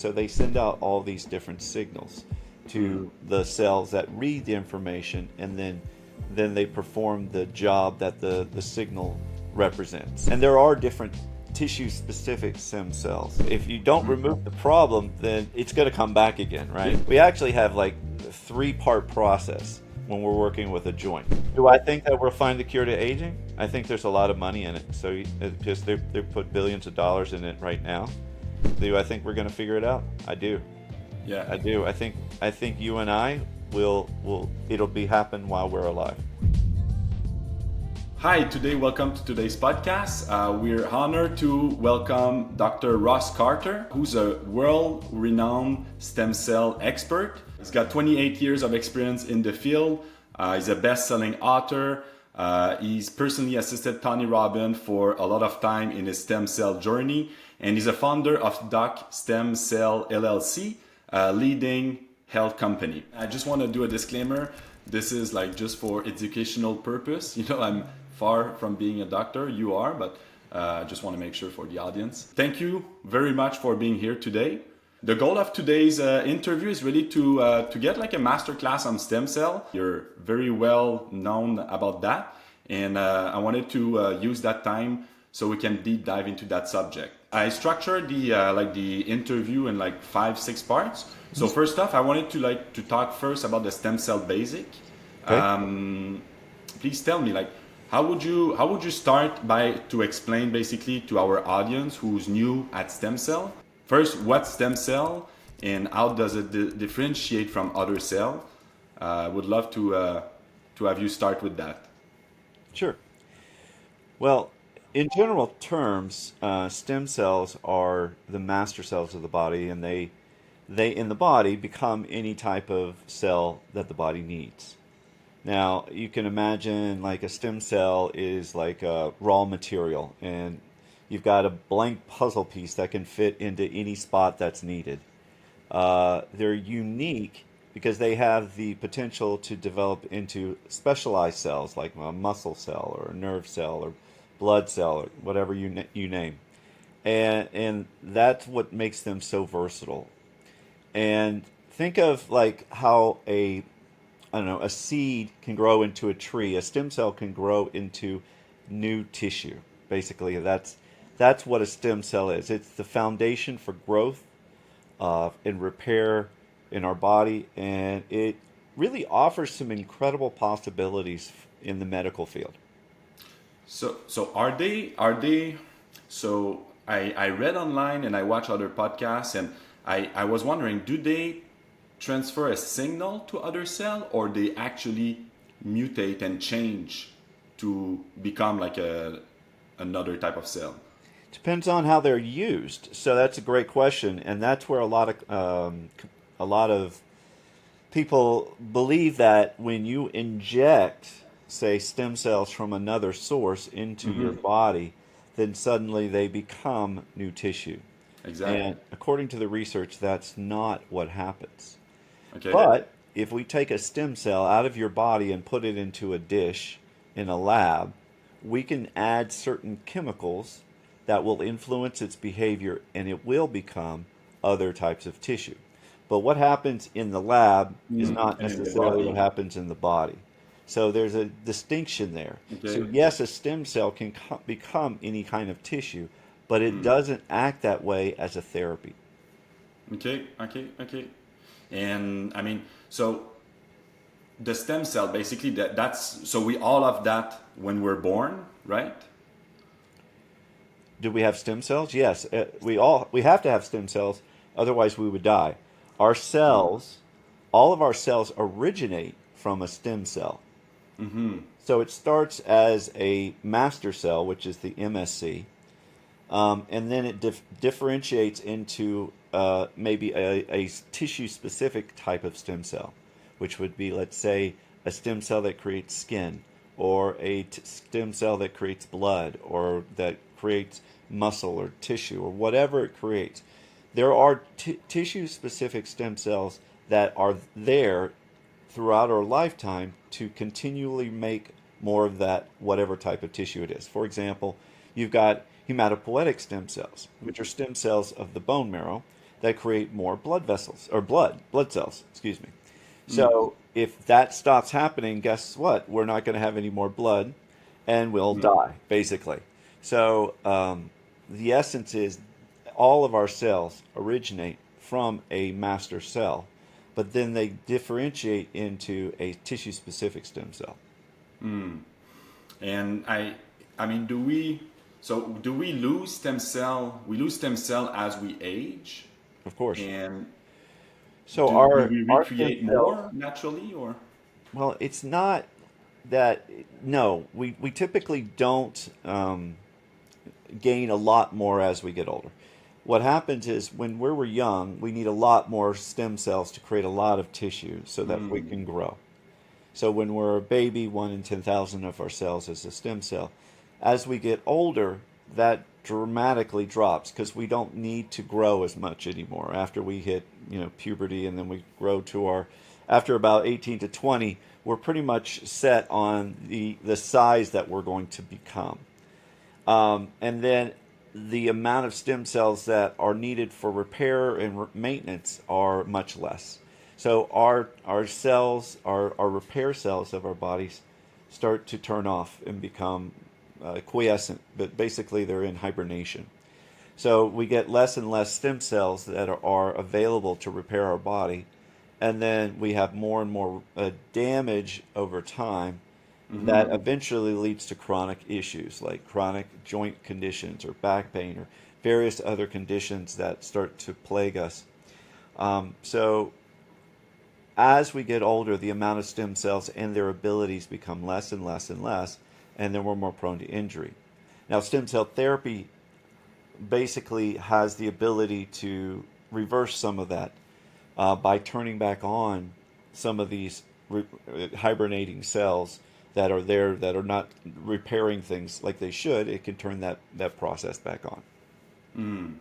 So they send out all these different signals to the cells that read the information, and then they perform the job that the signal represents. And there are different tissue-specific stem cells. If you don't remove the problem, then it's going to come back again, right? We actually have like a three-part process when we're working with a joint. Do I think that we'll find the cure to aging? I think there's a lot of money in it. So because they put billions of dollars in it right now. Do I think we're going to figure it out? I do. Yeah. I do. I think you and I will it'll be happen while we're alive. Hi, today welcome to today's podcast. We're honored to welcome Dr. Ross Carter, who's a world-renowned stem cell expert. He's got 28 years of experience in the field. He's a best-selling author. He's personally assisted Tony Robbins for a lot of time in his stem cell journey, and he's a founder of Doc Stem Cell LLC, a leading health company. I just want to do a disclaimer. This is like just for educational purpose. I'm far from being a doctor. You are, but I just want to make sure for the audience. Thank you very much for being here today. The goal of today's interview is really to get like a masterclass on stem cell. You're very well known about that, and I wanted to use that time so we can deep dive into that subject. I structured the interview in like 5-6 parts. So first off, I wanted to talk first about the stem cell basic. Okay. Please tell me, how would you start to explain basically to our audience who's new at stem cell? First, what's stem cell and how does it differentiate from other cell? Would love to have you start with that. Sure. Well, in general terms, stem cells are the master cells of the body, and they in the body become any type of cell that the body needs. Now, you can imagine like a stem cell is like a raw material, and you've got a blank puzzle piece that can fit into any spot that's needed. They're unique because they have the potential to develop into specialized cells like a muscle cell or a nerve cell or blood cell or whatever you name. And that's what makes them so versatile. And think of like how I don't know, a seed can grow into a tree. A stem cell can grow into new tissue. Basically, that's what a stem cell is. It's the foundation for growth and repair in our body, and it really offers some incredible possibilities in the medical field. So are they so I read online and I watch other podcasts, and I was wondering, do they transfer a signal to other cell, or they actually mutate and change to become like another type of cell? Depends on how they're used. So that's a great question, and that's where a lot of people believe that when you inject, say, stem cells from another source into your body, then suddenly they become new tissue. Exactly. And according to the research, that's not what happens. Okay. But if we take a stem cell out of your body and put it into a dish in a lab, we can add certain chemicals that will influence its behavior, and it will become other types of tissue. But what happens in the lab is not And in the necessarily what body. happens in the body. So there's a distinction there. So Okay. yes, a stem cell can become any kind of tissue, but it doesn't act that way as a therapy. Okay. And I mean, so the stem cell basically that's so we all have that when we're born, right? Do we have stem cells? Yes, we have to have stem cells, otherwise we would die. Our cells, all of our cells originate from a stem cell. So it starts as a master cell, which is the MSC, and then it differentiates into maybe a tissue-specific type of stem cell, which would be, let's say, a stem cell that creates skin, or a stem cell that creates blood, or that creates muscle or tissue, or whatever it creates. There are tissue-specific stem cells that are there throughout our lifetime to continually make more of that, whatever type of tissue it is. For example, you've got hematopoietic stem cells, which are stem cells of the bone marrow, that create more blood vessels or blood cells, excuse me. So if that stops happening, guess what? We're not going to have any more blood and we'll die, basically. So the essence is all of our cells originate from a master cell, but then they differentiate into a tissue specific stem cell. And I mean, do we lose stem cell? We lose stem cell as we age, Of course. and So do we our stem recreate cells, more naturally, or? well, it's not that, no, we typically don't gain a lot more as we get older. What happens is when we were young, we need a lot more stem cells to create a lot of tissue so that we can grow. So when we're a baby, 1 in 10,000 of our cells is a stem cell. As we get older, that dramatically drops because we don't need to grow as much anymore. After we hit, puberty, and then we grow to after about 18 to 20, we're pretty much set on the size that we're going to become. And then the amount of stem cells that are needed for repair and maintenance are much less. So our cells, our repair cells of our bodies, start to turn off and become quiescent, but basically they're in hibernation. So we get less and less stem cells that are available to repair our body, and then we have more and more damage over time that eventually leads to chronic issues like chronic joint conditions or back pain or various other conditions that start to plague us. So as we get older, the amount of stem cells and their abilities become less and less and less, and then we're more prone to injury. Now, stem cell therapy basically has the ability to reverse some of that by turning back on some of these hibernating cells that are there that are not repairing things like they should. It can turn that process back on.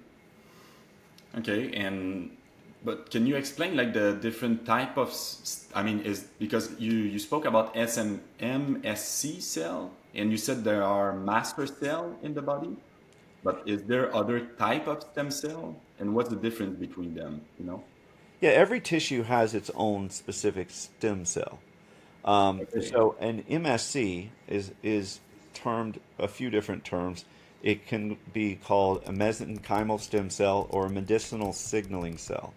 Okay, but can you explain like the different type of? I mean, is because you spoke about MSC cell, and you said there are master cell in the body, but is there other type of stem cell, and what's the difference between them? Yeah, every tissue has its own specific stem cell. Okay. So an MSC is termed a few different terms. It can be called a mesenchymal stem cell or a medicinal signaling cell.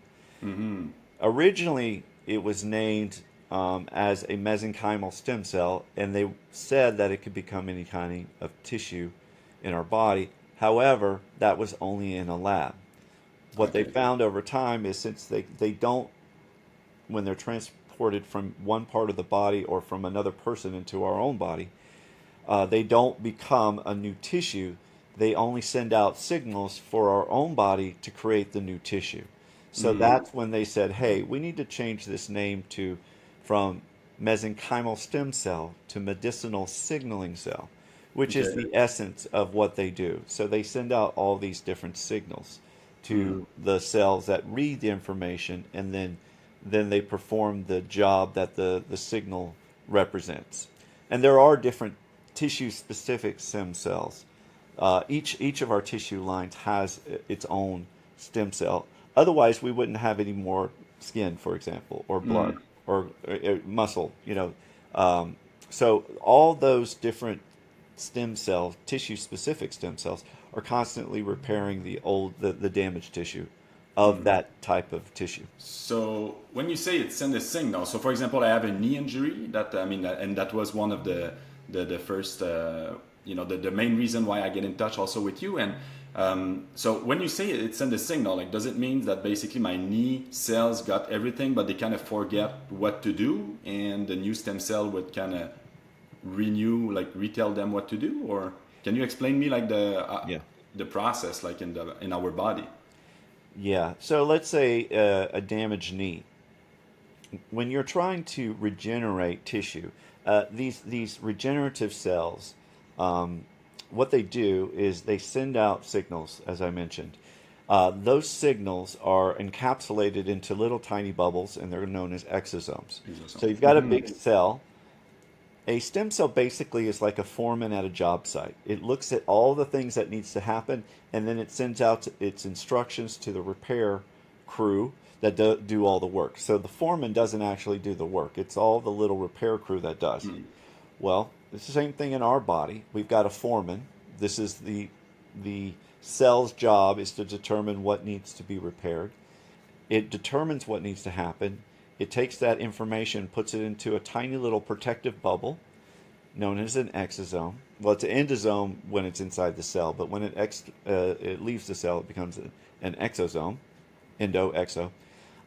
Originally, it was named as a mesenchymal stem cell, and they said that it could become any kind of tissue in our body. However, that was only in a lab. What they Okay. found over time is since they don't, when they're transported from one part of the body or from another person into our own body, they don't become a new tissue. They only send out signals for our own body to create the new tissue. So that's when they said, hey, we need to change this name from mesenchymal stem cell to medicinal signaling cell, which is Okay. the essence of what they do. So they send out all these different signals to the cells that read the information, and then they perform the job that the signal represents. And there are different tissue specific stem cells. Each of our tissue lines has its own stem cell. Otherwise, we wouldn't have any more skin, for example, or blood, or muscle. So all those different stem cells, tissue specific stem cells, are constantly repairing the damaged tissue of that type of tissue. So when you say it sends a signal, so for example, I have a knee injury that I mean, and that was one of the first, the main reason why I get in touch also with you. And so when you say it sends a signal, like does it mean that basically my knee cells got everything, but they kind of forget what to do, and the new stem cell would kind of retell them what to do, or can you explain me like Yeah. the process like in our body? Yeah. So let's say a damaged knee. When you're trying to regenerate tissue, these regenerative cells, what they do is they send out signals, as I mentioned. Those signals are encapsulated into little tiny bubbles, and they're known as exosomes. So Exosomes. you've got a big cell. A stem cell basically is like a foreman at a job site. It looks at all the things that needs to happen, and then it sends out its instructions to the repair crew that do all the work. So the foreman doesn't actually do the work. It's all the little repair crew that does. Well, it's the same thing in our body. We've got a foreman. This is the cell's job is to determine what needs to be repaired. It determines what needs to happen. It takes that information, puts it into a tiny little protective bubble known as an exosome. Well, it's an endosome when it's inside the cell, but when it leaves the cell, it becomes an exosome, exo.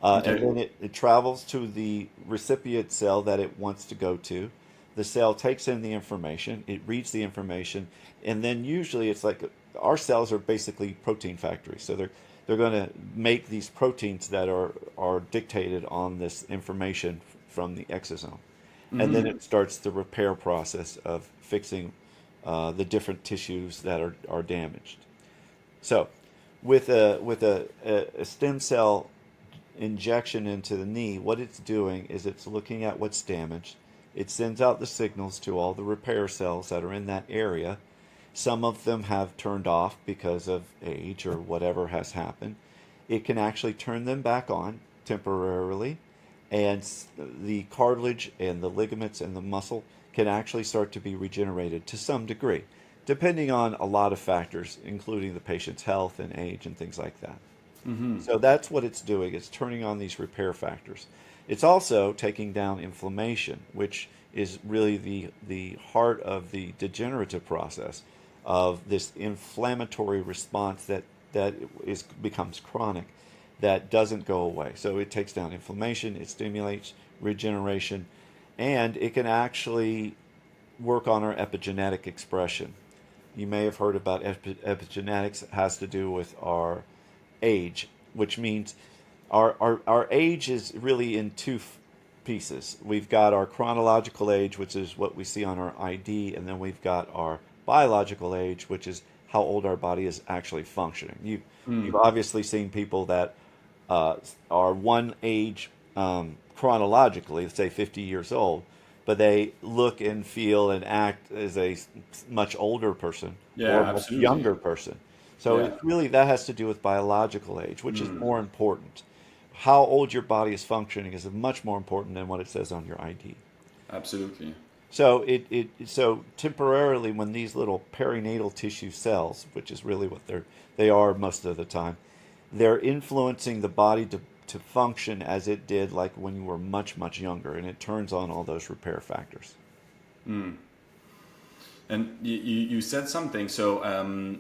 And Okay. then it travels to the recipient cell that it wants to go to. The cell takes in the information, it reads the information, and then usually it's like our cells are basically protein factories. So they're going to make these proteins that are dictated on this information from the exosome. And then it starts the repair process of fixing the different tissues that are damaged. So, with a stem cell injection into the knee, what it's doing is it's looking at what's damaged. It sends out the signals to all the repair cells that are in that area. Some of them have turned off because of age or whatever has happened. It can actually turn them back on temporarily, and the cartilage and the ligaments and the muscle can actually start to be regenerated to some degree, depending on a lot of factors, including the patient's health and age and things like that. So that's what it's doing. It's turning on these repair factors. It's also taking down inflammation, which is really the heart of the degenerative process of this inflammatory response that becomes chronic, that doesn't go away. So it takes down inflammation, it stimulates regeneration, and it can actually work on our epigenetic expression. You may have heard about epigenetics. It has to do with our age, which means our age is really in two pieces. We've got our chronological age, which is what we see on our ID, and then we've got our biological age, which is how old our body is actually functioning. You've obviously seen people that are one age chronologically, let's say 50 years old, but they look and feel and act as a much older person or Yeah, a much absolutely. younger person. So Yeah. it's really that has to do with biological age, which is more important. How old your body is functioning is much more important than what it says on your ID. Absolutely. So so temporarily when these little perinatal tissue cells, which is really what they are most of the time, they're influencing the body to function as it did like when you were much, much younger, and it turns on all those repair factors. And you said something. So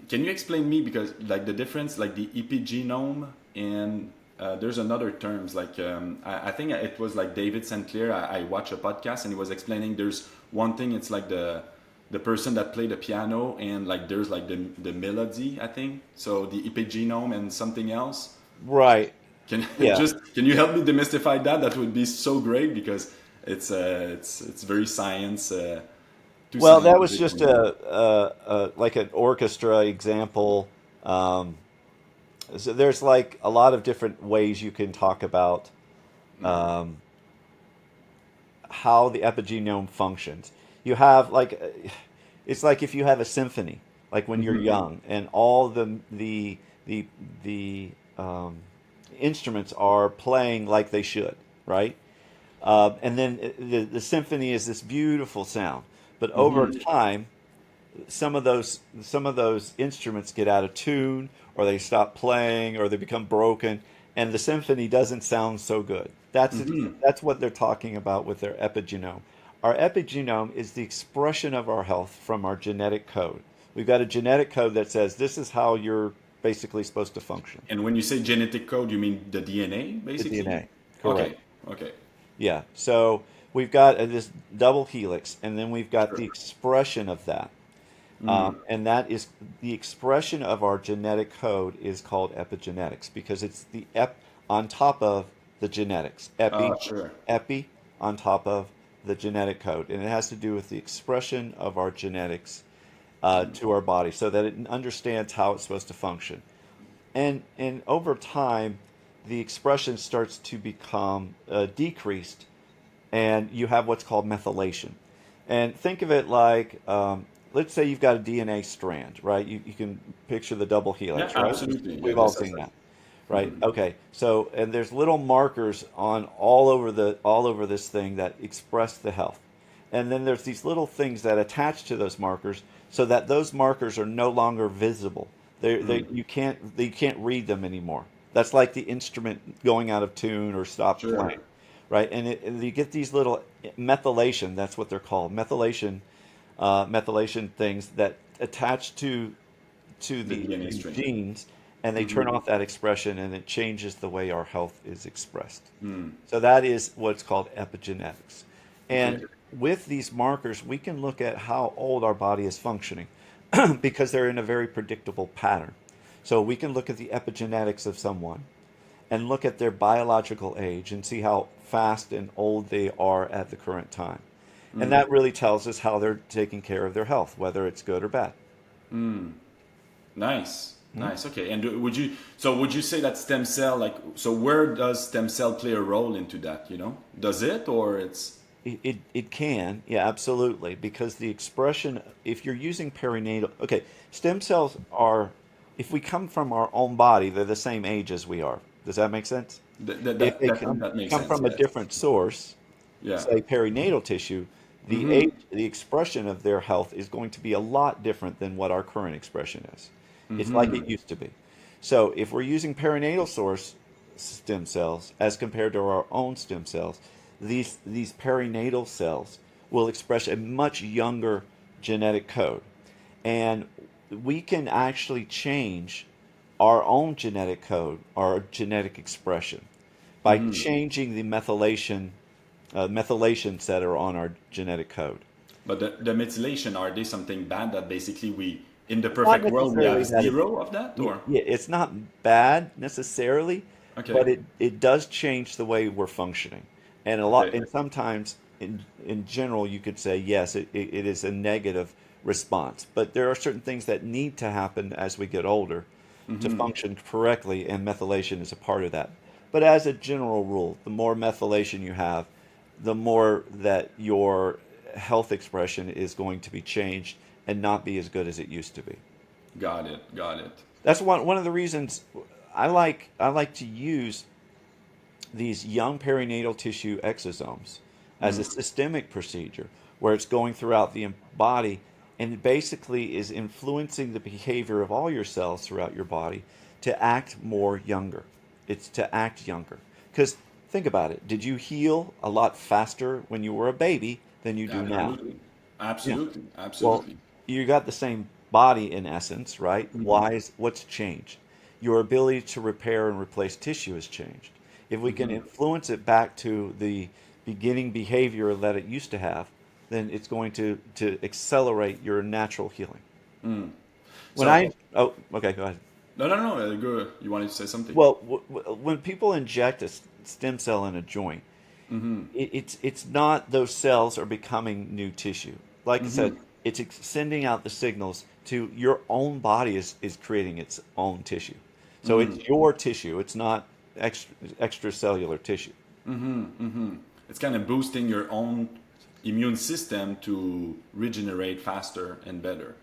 can you explain me, because like the difference, like the epigenome and there's another terms like I think it was like David Sinclair. I watched a podcast and he was explaining there's one thing. It's like the person that played the piano, and like there's like the melody, I think. So the epigenome and something else. Right. Can Yeah. just can you help me demystify that? That would be so great, because it's very science. Too Well, that was scientific for just me. a like an orchestra example. So there's like a lot of different ways you can talk about how the epigenome functions. You have like it's like if you have a symphony, like when you're young, and all the the instruments are playing like they should, right? And then the symphony is this beautiful sound, but over time, some of those instruments get out of tune, or they stop playing, or they become broken, and the symphony doesn't sound so good. That's what they're talking about with their epigenome. Our epigenome is the expression of our health from our genetic code. We've got a genetic code that says this is how you're basically supposed to function. And when you say genetic code, you mean the DNA, The basically? DNA, correct? Okay, okay, Yeah. So we've got this double helix, and then we've got sure. the expression of that. And that is the expression of our genetic code is called epigenetics because it's the on top of the genetics. Sure. Epi on top of the genetic code. And it has to do with the expression of our genetics to our body so that it understands how it's supposed to function. And over time, the expression starts to become decreased, and you have what's called methylation. And think of it like, let's say you've got a DNA strand, right? You can picture the double Yeah, helix, right? absolutely. Yeah, We've all this has seen that. right? Okay, so and there's little markers on all over this thing that express the health, and then there's these little things that attach to those markers so that those markers are no longer visible. They you can't read them anymore. That's like the instrument going out of tune or stopped Sure. playing, right? And you get these little methylation. That's what they're called, methylation things that attach to The the DNA these string. genes, and they turn Mm-hmm. off that expression, and it changes the way our health is expressed. Mm. So that is what's called epigenetics. Okay. And with these markers, we can look at how old our body is functioning because they're in a very predictable pattern. So we can look at the epigenetics of someone and look at their biological age and see how fast and old they are at the current time. And Mm. that really tells us how they're taking care of their health, whether it's good or bad. Mm. Nice. Hmm? Nice. Okay. And would you say that stem cell, like, so where does stem cell play a role into that, you know? Does it, or it's, It can, yeah, absolutely, because the expression, if you're using perinatal, okay, stem cells are, if we come from our own body, they're the same age as we are. Does that make sense? If they that makes come sense, from a yes. different source, Yeah. say perinatal tissue, the Mm-hmm. age, the expression of their health is going to be a lot different than what our current expression is. It's like Mm-hmm. it used to be. So if we're using perinatal source stem cells as compared to our own stem cells, these perinatal cells will express a much younger genetic code. And we can actually change our own genetic code, our genetic expression, by Mm-hmm. changing the methylations that are on our genetic code. But the methylation, are they something bad that basically in the It's not perfect world, we necessarily have that zero of that, or? it's not bad necessarily, Okay. but it does change the way we're functioning. And a lot, Okay. and sometimes in general, you could say, yes, it is a negative response. But there are certain things that need to happen as we get older to Mm-hmm. function correctly, and methylation is a part of that. But as a general rule, the more methylation you have, the more that your health expression is going to be changed and not be as good as it used to be. Got it. Got it. That's one of the reasons I like to use these young perinatal tissue exosomes as a Mm. systemic procedure where it's going throughout the body and basically is influencing the behavior of all your cells throughout your body to act more younger. It's to act younger. Because think about it. Did you heal a lot faster when you were a baby than you do now? Absolutely. Yeah. Absolutely. Well, Absolutely. you got the same body in essence, right? Mm-hmm. What's changed? Your ability to repair and replace tissue has changed. If we can Mm-hmm. influence it back to the beginning behavior that it used to have, then it's going to accelerate your natural healing. Mm. When So, I, oh, okay, go ahead. no, no, no. Go. You wanted to say something? Well, when people inject a stem cell in a joint, Mm-hmm. it's not those cells are becoming new tissue. Like I said, Mm-hmm. it's sending out the signals to your own body is creating its own tissue. So it's Mm-hmm. your tissue. It's not extracellular tissue. Mm-hmm. Mm-hmm. It's kind of boosting your own immune system to regenerate faster and better.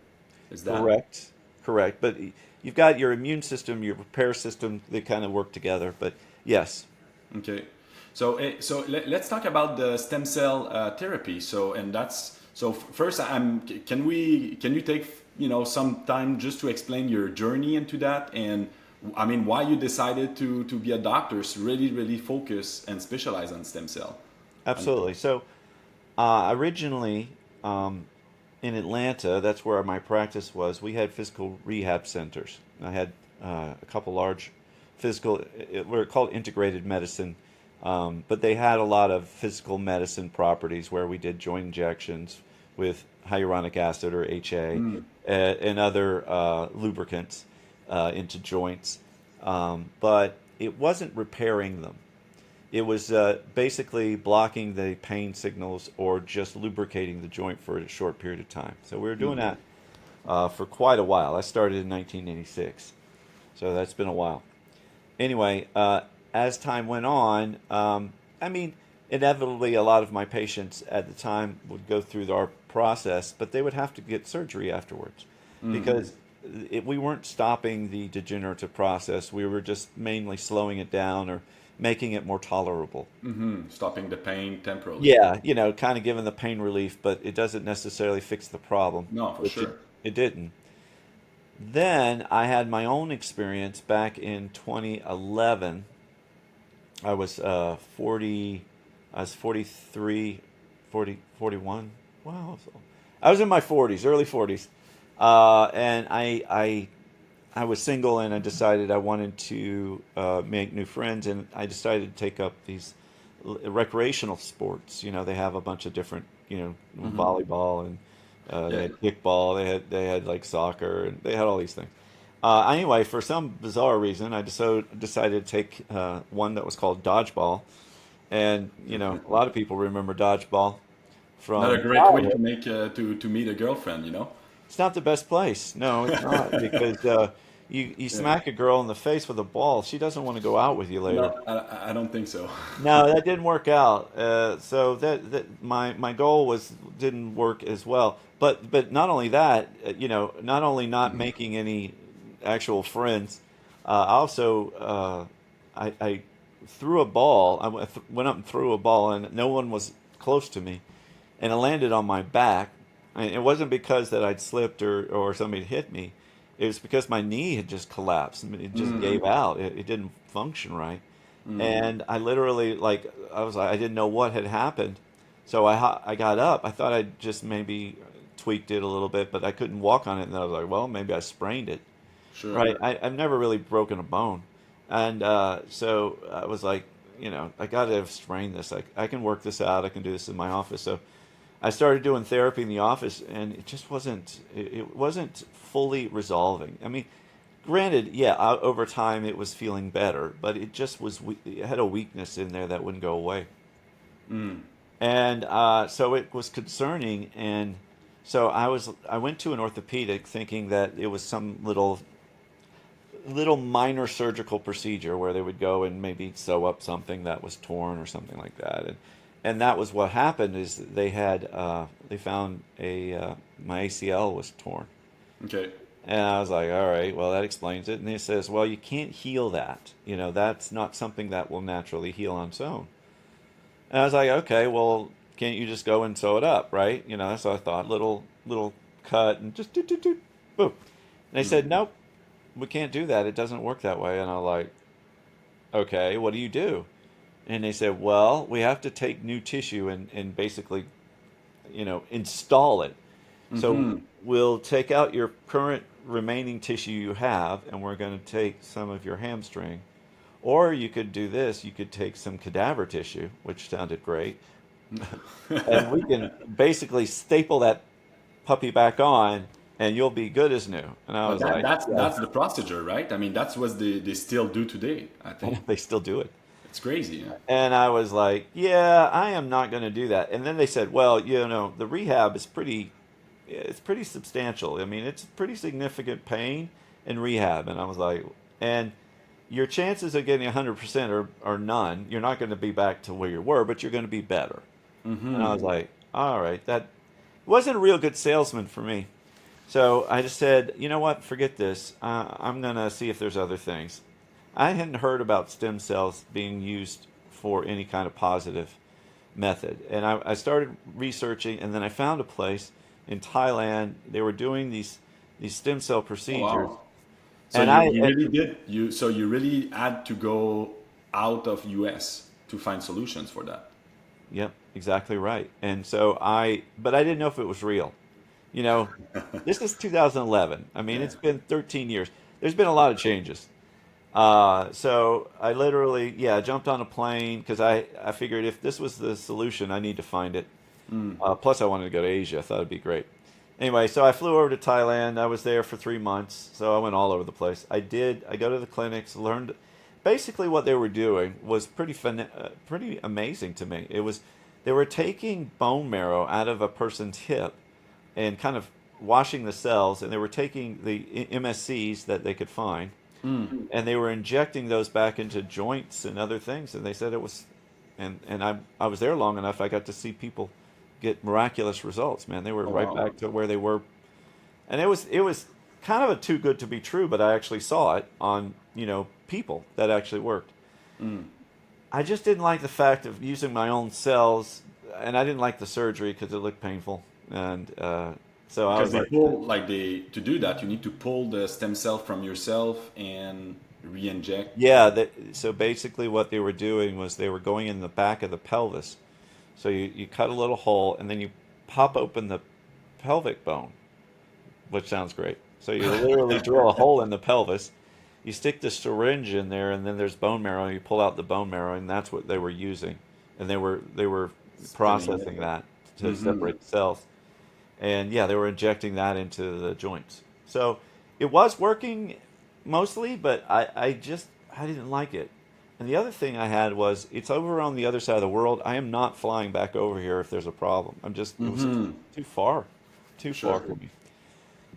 Is that? Correct. Correct. But you've got your immune system, your repair system, they kind of work together. But yes, Okay, so let's talk about the stem cell therapy. So first, can you take some time just to explain your journey into that, and I mean why you decided to be a doctor, so really focus and specialize on stem cell. On, absolutely. So originally in Atlanta, that's where my practice was. We had physical rehab centers. I had a couple large physical, we're called integrated medicine, but they had a lot of physical medicine properties where we did joint injections with hyaluronic acid or HA and other lubricants into joints, but it wasn't repairing them. It was basically blocking the pain signals or just lubricating the joint for a short period of time. So we were doing that for quite a while. I started in 1986, so that's been a while. Anyway, as time went on, I mean, inevitably, a lot of my patients at the time would go through our process, but they would have to get surgery afterwards because we weren't stopping the degenerative process. We were just mainly slowing it down or making it more tolerable. Stopping the pain temporarily. Yeah, kind of giving the pain relief, but it doesn't necessarily fix the problem, No, for which sure. it didn't. Then I had my own experience back in 2011. I was 40, I was 43, 40, 41. Wow. I was in my 40s, early 40s. And I was single and I decided I wanted to make new friends, and I decided to take up these recreational sports. They have a bunch of different, volleyball, and they Yeah. had kickball, they had like soccer, and they had all these things. Anyway, for some bizarre reason, I decided to take one that was called dodgeball, and a lot of people remember dodgeball Not a from great way childhood. to make to meet a girlfriend, you know? It's not the best place. No, it's not, because you Yeah. smack a girl in the face with a ball. She doesn't want to go out with you later. No, I don't think so. No, that didn't work out. So that my goal didn't work as well. But not only that, not only not making any actual friends, I also I threw a ball. Went up and threw a ball, and no one was close to me, and it landed on my back. And it wasn't because that I'd slipped or somebody hit me. It was because my knee had just collapsed. I mean, it just gave out. It didn't function right. And I literally, like, I didn't know what had happened. So I got up. I thought I'd just maybe tweaked it a little bit, but I couldn't walk on it. And I was like, well, maybe I sprained it. Sure. Right. I've never really broken a bone. And so I was like, I got to have sprained this. I can work this out. I can do this in my office. So I started doing therapy in the office, and it just it wasn't fully resolving. I mean, granted, yeah, over time it was feeling better, but it just it had a weakness in there that wouldn't go away. And so it was concerning. And so I went to an orthopedic thinking that it was some little minor surgical procedure where they would go and maybe sew up something that was torn or something like that. And that was what happened. Is they found my ACL was torn. Okay. And I was like, all right, well, that explains it. And he says, well, you can't heal that. That's not something that will naturally heal on its own. And I was like, okay, well, can't you just go and sew it up, right? That's what I thought. Little cut and just do, boom. And they said, nope, we can't do that. It doesn't work that way. And I was like, okay, what do you do? And they said, well, we have to take new tissue and basically, install it. So we'll take out your current remaining tissue you have, and we're going to take some of your hamstring. Or you could do this. You could take some cadaver tissue, which sounded great, and we can basically staple that puppy back on, and you'll be good as new. And I But was like, yeah, that's the procedure, right? I mean, that's what they still do today, I think. they still do it. It's crazy, yeah. And I was like, yeah, I am not going to do that. And then they said, well, the rehab is it's pretty substantial. I mean, it's pretty significant pain and rehab. And I was like, and your chances of getting 100% are none. You're not going to be back to where you were, but you're going to be better. And I was like, all right, that wasn't a real good salesman for me. So I just said, you know what, forget this. I'm going to see if there's other things. I hadn't heard about stem cells being used for any kind of positive method. And I started researching, and then I found a place in Thailand. They were doing these stem cell Oh, procedures. wow. So And you really did so you really had to go out of US to find solutions for that. yep, exactly right. And so but I didn't know if it was real. You know, this is 2011. I mean, Yeah. it's been 13 years. There's been a lot of changes. So I literally, yeah, jumped on a plane because I figured if this was the solution, I need to find it. Plus, I wanted to go to Asia. I thought it'd be great. Anyway, so I flew over to Thailand. I was there for 3 months, so I went all over the place. I go to the clinics, learned basically what they were doing was pretty amazing to me. They were taking bone marrow out of a person's hip and kind of washing the cells, and they were taking the MSCs that they could find, and they were injecting those back into joints and other things. And they said it was, and I was there long enough. I got to see people get miraculous results. Man, they were Oh, right wow. back to where they were, and it was kind of a too good to be true, but I actually saw it on, people that actually worked. Mm. I just didn't like the fact of using my own cells, and I didn't like the surgery because it looked painful. And so I Because was they like, pull, like they to do that, you need to pull the stem cell from yourself and re-inject. yeah. So basically, what they were doing was they were going in the back of the pelvis. So you cut a little hole, and then you pop open the pelvic bone, which sounds great. So you literally drill a hole in the pelvis. You stick the syringe in there, and then there's bone marrow. You pull out the bone marrow, and that's what they were using, and they were Splitting it. processing that to Mm-hmm. separate the cells. And yeah, they were injecting that into the joints. So it was working mostly, but I didn't like it. And the other thing I had was it's over on the other side of the world. I am not flying back over here if there's a problem. It was just Mm-hmm. too far, too far Sure. for me.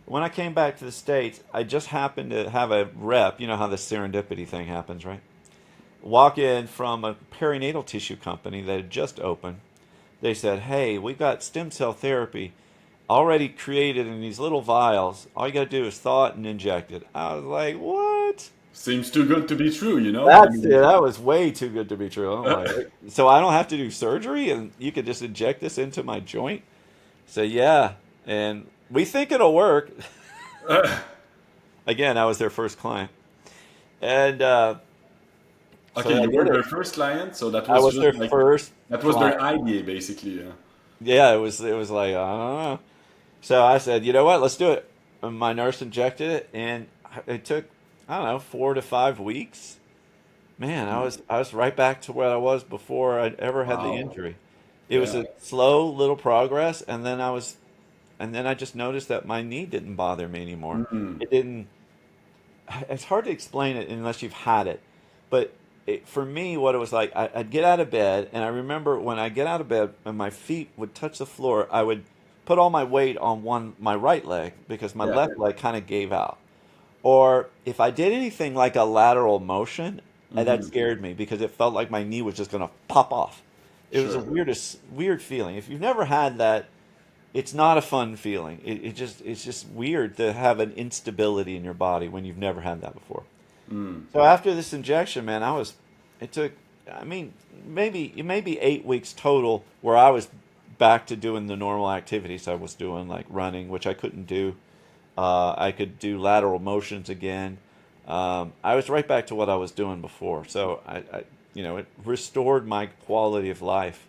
When I came back to the States, I just happened to have a rep. You know how the serendipity thing happens, right? Walk in from a perinatal tissue company that had just opened. They said, "Hey, we've got stem cell therapy already created in these little vials. All you got to do is thaw it and inject it." I was like, "What?" Seems too good to be true, you know? I That's it. mean, That was way too good to be true. I'm like, so I don't have to do surgery, and you could just inject this into my joint. So yeah, and we think it'll work. Again, I was their first client, and okay, so I you were did their it. first client, so that I was was just their like first that was their client. idea, basically. Yeah. Yeah, it was like I don't know. So I said, you know what, let's do it. And my nurse injected it, and it took I don't know 4 to 5 weeks. Man, I was right back to where I was before I'd ever had the Wow. injury. It was Yeah. a slow little progress, and then I just noticed that my knee didn't bother me anymore. Mm. It didn't. It's hard to explain it unless you've had it, but for me, what it was like, I'd get out of bed, and I remember when I get out of bed and my feet would touch the floor, I would put all my weight on my right leg because my Yeah. left leg kind of gave out. Or if I did anything like a lateral motion, that Mm-hmm. scared me because it felt like my knee was just going to pop off. It was a Sure. weird feeling. If you've never had that, it's not a fun feeling. It's just weird to have an instability in your body when you've never had that before. Mm. So after this injection, man, it took, I mean, maybe 8 weeks total where I was back to doing the normal activities I was doing, like running, which I couldn't do. I could do lateral motions again. I was right back to what I was doing before. So it restored my quality of life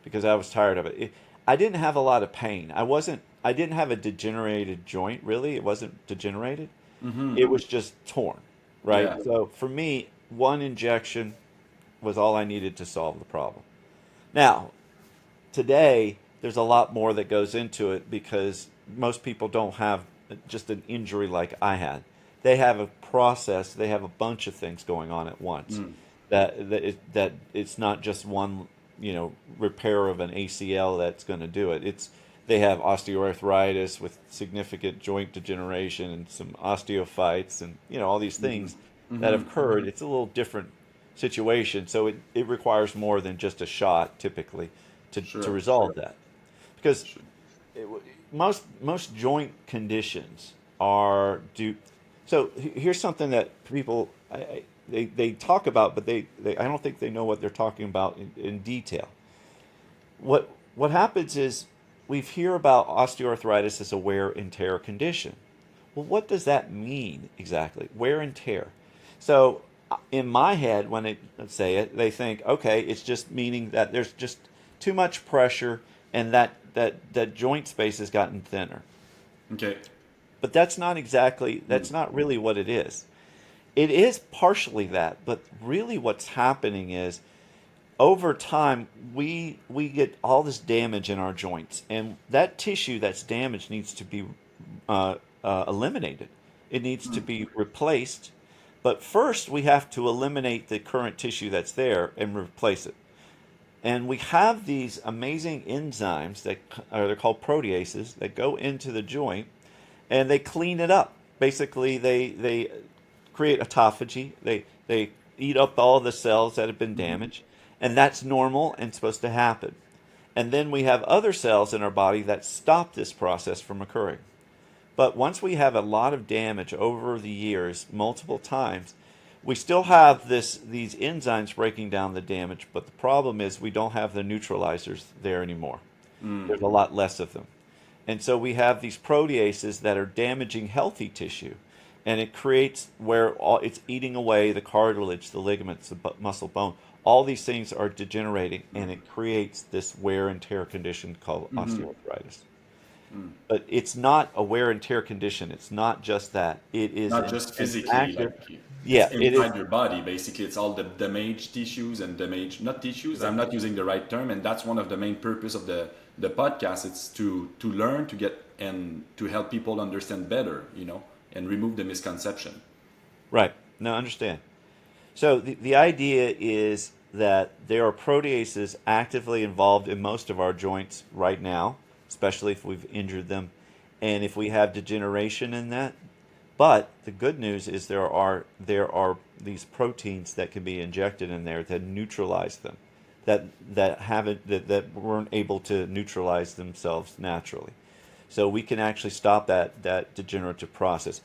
because I was tired of it. I didn't have a lot of pain. I didn't have a degenerated joint, really. It wasn't degenerated. Mm-hmm. It was just torn, right? Yeah. So for me, one injection was all I needed to solve the problem. Now, today, there's a lot more that goes into it because most people don't have just an injury like I had. They have a process, they have a bunch of things going on at once. Mm. That it's not just one, repair of an ACL that's going to do it. They have osteoarthritis with significant joint degeneration and some osteophytes and all these things that have Mm-hmm. occurred. It's a little different situation, so it requires more than just a shot typically to Sure. resolve that because Sure. it, most joint conditions are due. So here's something that people they talk about, but they I don't think they know what they're talking about in detail. What happens is we hear about osteoarthritis as a wear and tear condition. Well, what does that mean exactly? Wear and tear. So in my head, when they say it, they think, okay, it's just meaning that there's just too much pressure and that joint space has gotten thinner. Okay. But that's Mm. not really what it is. It is partially that, but really what's happening is over time we get all this damage in our joints, and that tissue that's damaged needs to be eliminated. It needs to Mm. be replaced, but first we have to eliminate the current tissue that's there and replace it. And we have these amazing enzymes they're called proteases that go into the joint and they clean it up. Basically, they create autophagy. They eat up all the cells that have been Mm-hmm. damaged, and that's normal and supposed to happen. And then we have other cells in our body that stop this process from occurring. But once we have a lot of damage over the years, multiple times, we still have these enzymes breaking down the damage, but the problem is we don't have the neutralizers there anymore. There's a lot less of them. And so we have these proteases that are damaging healthy tissue. And it creates where it's eating away the cartilage, the ligaments, the muscle bone. All these things are degenerating, and it creates this wear and tear condition called osteoarthritis. But it's not a wear and tear condition. It's not just that. It is Not just an physically, active, like it's yeah, it is, inside your body. Basically, it's all the damaged tissues and damaged not tissues. I'm exactly. not using the right term, and that's one of the main purpose of the podcast. It's to learn to get and to help people understand better, and remove the misconception. Right. No, understand. So the idea is that there are proteases actively involved in most of our joints right now, especially if we've injured them, and if we have degeneration in that. But the good news is there are these proteins that can be injected in there that neutralize them, that weren't able to neutralize themselves naturally. So we can actually stop that degenerative process.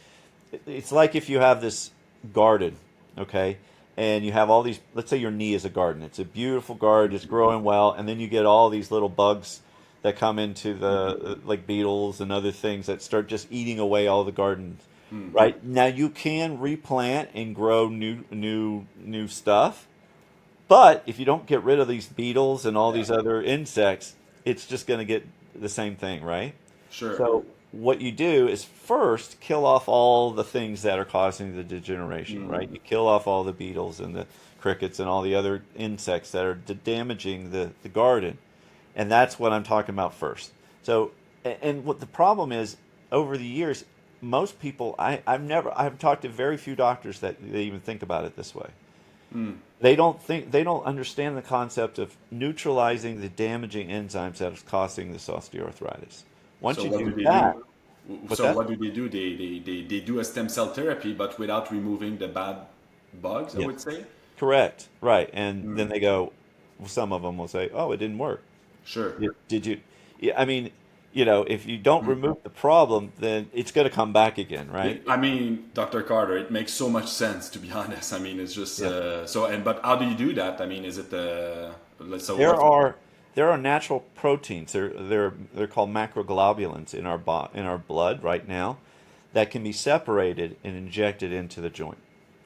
It's like if you have this garden, okay, and you have all these. Let's say your knee is a garden. It's a beautiful garden. It's growing well, and then you get all these little bugs that come into the like beetles and other things that start just eating away all the gardens. Right now, you can replant and grow new stuff, but if you don't get rid of these beetles and all Yeah, these other insects, it's just going to get the same thing, right? sure. So what you do is first kill off all the things that are causing the degeneration, right? You kill off all the beetles and the crickets and all the other insects that are damaging the garden. And that's what I'm talking about first. So, and what the problem is over the years, most people, I've talked to very few doctors that they even think about it this way. They don't understand the concept of neutralizing the damaging enzymes that is causing this osteoarthritis. Once So you what do do they that, do? what's So that? what do they do? They do a stem cell therapy, but without removing the bad bugs, I Yeah, would say. correct, right. And then they go, some of them will say, "Oh, it didn't work." Sure. Did you? Yeah, I mean, if you don't remove the problem, then it's going to come back again, Yeah, right? I mean, Dr. Carter, it makes so much sense to be honest. I mean, it's just Yeah. but how do you do that? I mean, is it so There what's are there are natural proteins. They're called macroglobulins in our blood right now that can be separated and injected into the joint.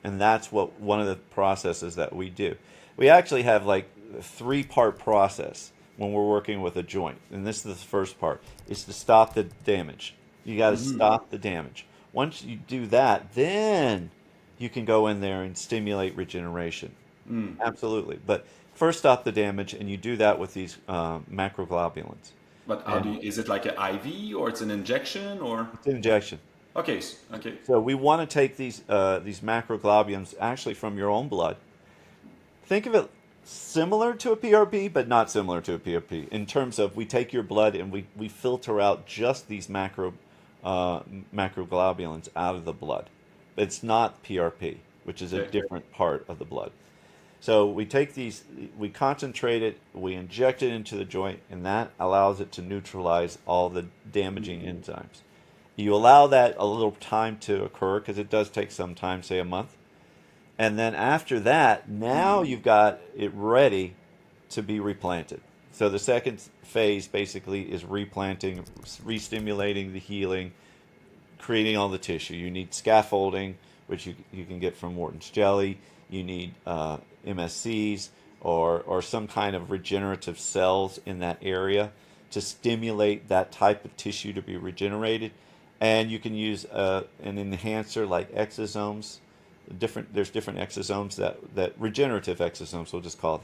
And that's what one of the processes that we do. We actually have like a three-part process when we're working with a joint. And this is the first part, is to stop the damage. You got to stop the damage. Once you do that, then you can go in there and stimulate regeneration. Absolutely. But first stop the damage, and you do that with these macroglobulins. but how do And you, is it like an IV or it's an injection or it's an injection. okay, okay. So we want to take these macroglobulins actually from your own blood. Think of it similar to a PRP, but not similar to a PRP in terms of we take your blood and we filter out just these macroglobulins out of the blood. It's not PRP, which is a Okay. different part of the blood. So we take these, we concentrate it, we inject it into the joint, and that allows it to neutralize all the damaging enzymes. You allow that a little time to occur because it does take some time, say a month. And then after that, now you've got it ready to be replanted. So the second phase basically is replanting, re-stimulating the healing, creating all the tissue. You need scaffolding, which you can get from Wharton's jelly. You need MSCs or some kind of regenerative cells in that area to stimulate that type of tissue to be regenerated. And you can use an enhancer like exosomes. There's different exosomes that regenerative exosomes, we'll just call it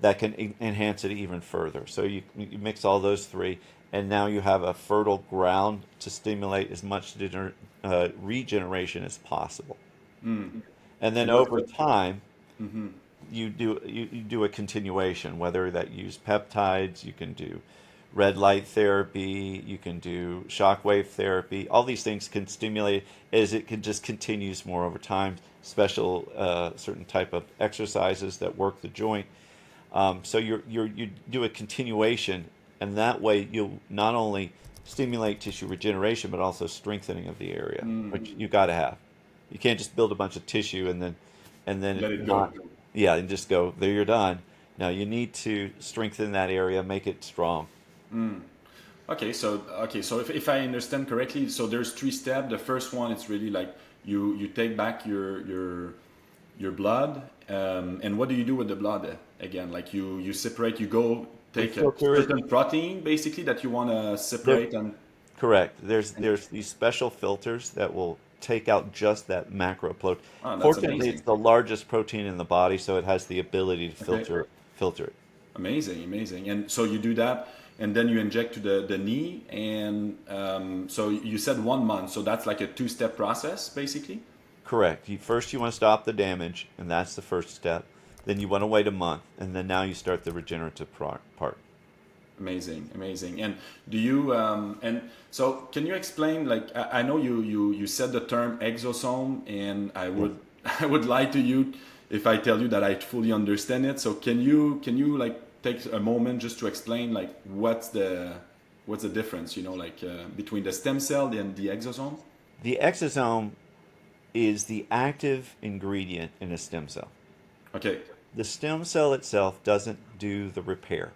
that can enhance it even further. So you mix all those three, and now you have a fertile ground to stimulate as much regeneration as possible. And then And what over time, you do a continuation, whether that you use peptides, you can do red light therapy, you can do shockwave therapy. All these things can stimulate as it can just continues more over time. Special certain type of exercises that work the joint. So you do a continuation, and that way you'll not only stimulate tissue regeneration, but also strengthening of the area, which you got to have. You can't just build a bunch of tissue and then Let it it not, go. yeah, and just go there. You're done. No, you need to strengthen that area, make it strong. Okay, so if I understand correctly, so there's three steps. The first one, it's really like you take back your blood, and what do you do with the blood again? Like you separate, you go We take a filter it. certain protein basically that you want to There, separate and correct. There's these special filters that will take out just that macro protein. oh, that's Fortunately, it's amazing. the largest protein in the body, so it has the ability to Okay, filter it. amazing, amazing. And so you do that, and then you inject to the knee, and so you said 1 month, so that's like a two-step process basically. Correct. First, you want to stop the damage, and that's the first step. Then you want to wait a month, and then now you start the regenerative part. Amazing, amazing. And do you and so can you explain like I know you said the term exosome and I Yes. would I would lie to you if I tell you that I fully understand it. So can you like take a moment just to explain like what's the difference, like between the stem cell and the exosome? The exosome is the active ingredient in a stem cell. Okay. The stem cell itself doesn't do the repair.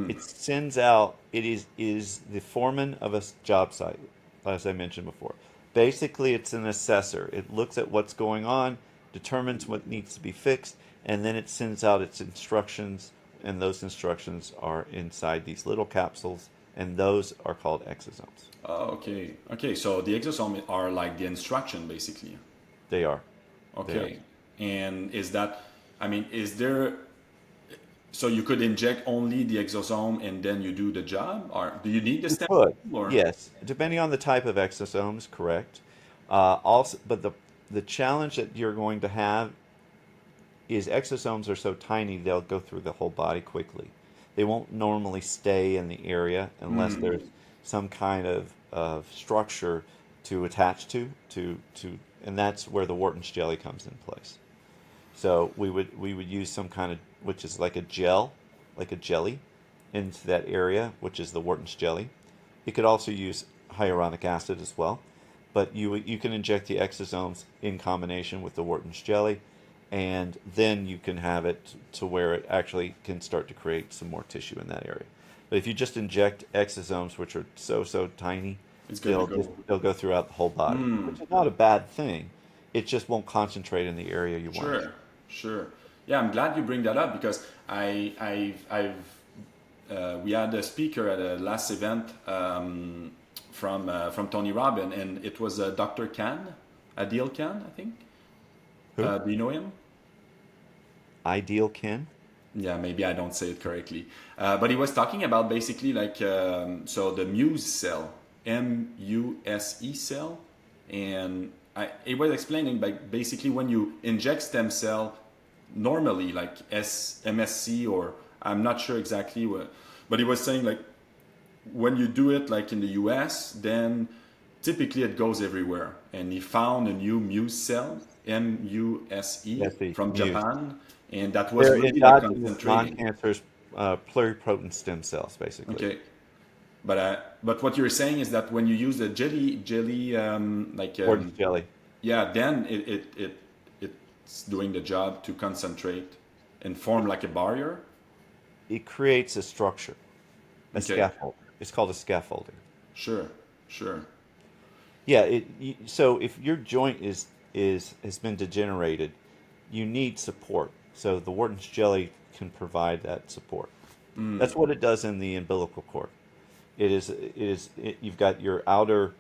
It sends out, it is the foreman of a job site, as I mentioned before. Basically, it's an assessor. It looks at what's going on, determines what needs to be fixed, and then it sends out its instructions, and those instructions are inside these little capsules, and those are called exosomes. Oh, okay. Okay. So the exosome are like the instruction basically. They are. They are. Okay. And is that, I mean, is there, so you could inject only the exosome and then you do the job? Or do you need the You stem could, cell or? yes, depending on the type of exosomes, correct. Also, but the challenge that you're going to have is exosomes are so tiny they'll go through the whole body quickly. They won't normally stay in the area unless there's some kind of structure to attach to, and that's where the Wharton's jelly comes in place. So we would use some kind of, which is like a gel, like a jelly, into that area, which is the Wharton's jelly. You could also use hyaluronic acid as well, but you can inject the exosomes in combination with the Wharton's jelly, and then you can have it to where it actually can start to create some more tissue in that area. But if you just inject exosomes, which are so tiny, It's gonna they'll go throughout the whole body, which is not a bad thing. It just won't concentrate in the area you want it to. Sure, sure. Yeah, I'm glad you bring that up because we had a speaker at a last event from Tony Robbins, and it was Dr. Khan, Adil Khan, I think. Who? Do you know him? Ideal Ken? Yeah, maybe I don't say it correctly. But he was talking about basically like, so the Muse cell, MUSE cell. And he was explaining like basically when you inject stem cell, normally like MSC or I'm not sure exactly what, but he was saying like when you do it like in the US, then typically it goes everywhere. And he found a new Muse cell, MUSE, Yes, the from Muse. Japan, and that was They're really like endogenous, concentrating. non-cancerous, pluripotent stem cells, basically. Okay, but what you're saying is that when you use the jelly like Wharton's jelly. yeah, then it's doing the job to concentrate and form like a barrier. It creates a structure, a Okay, scaffold. It's called a scaffolding. sure, sure. Yeah. So if your joint is has been degenerated, you need support. So the Wharton's jelly can provide that support. That's what it does in the umbilical cord. You've got your outer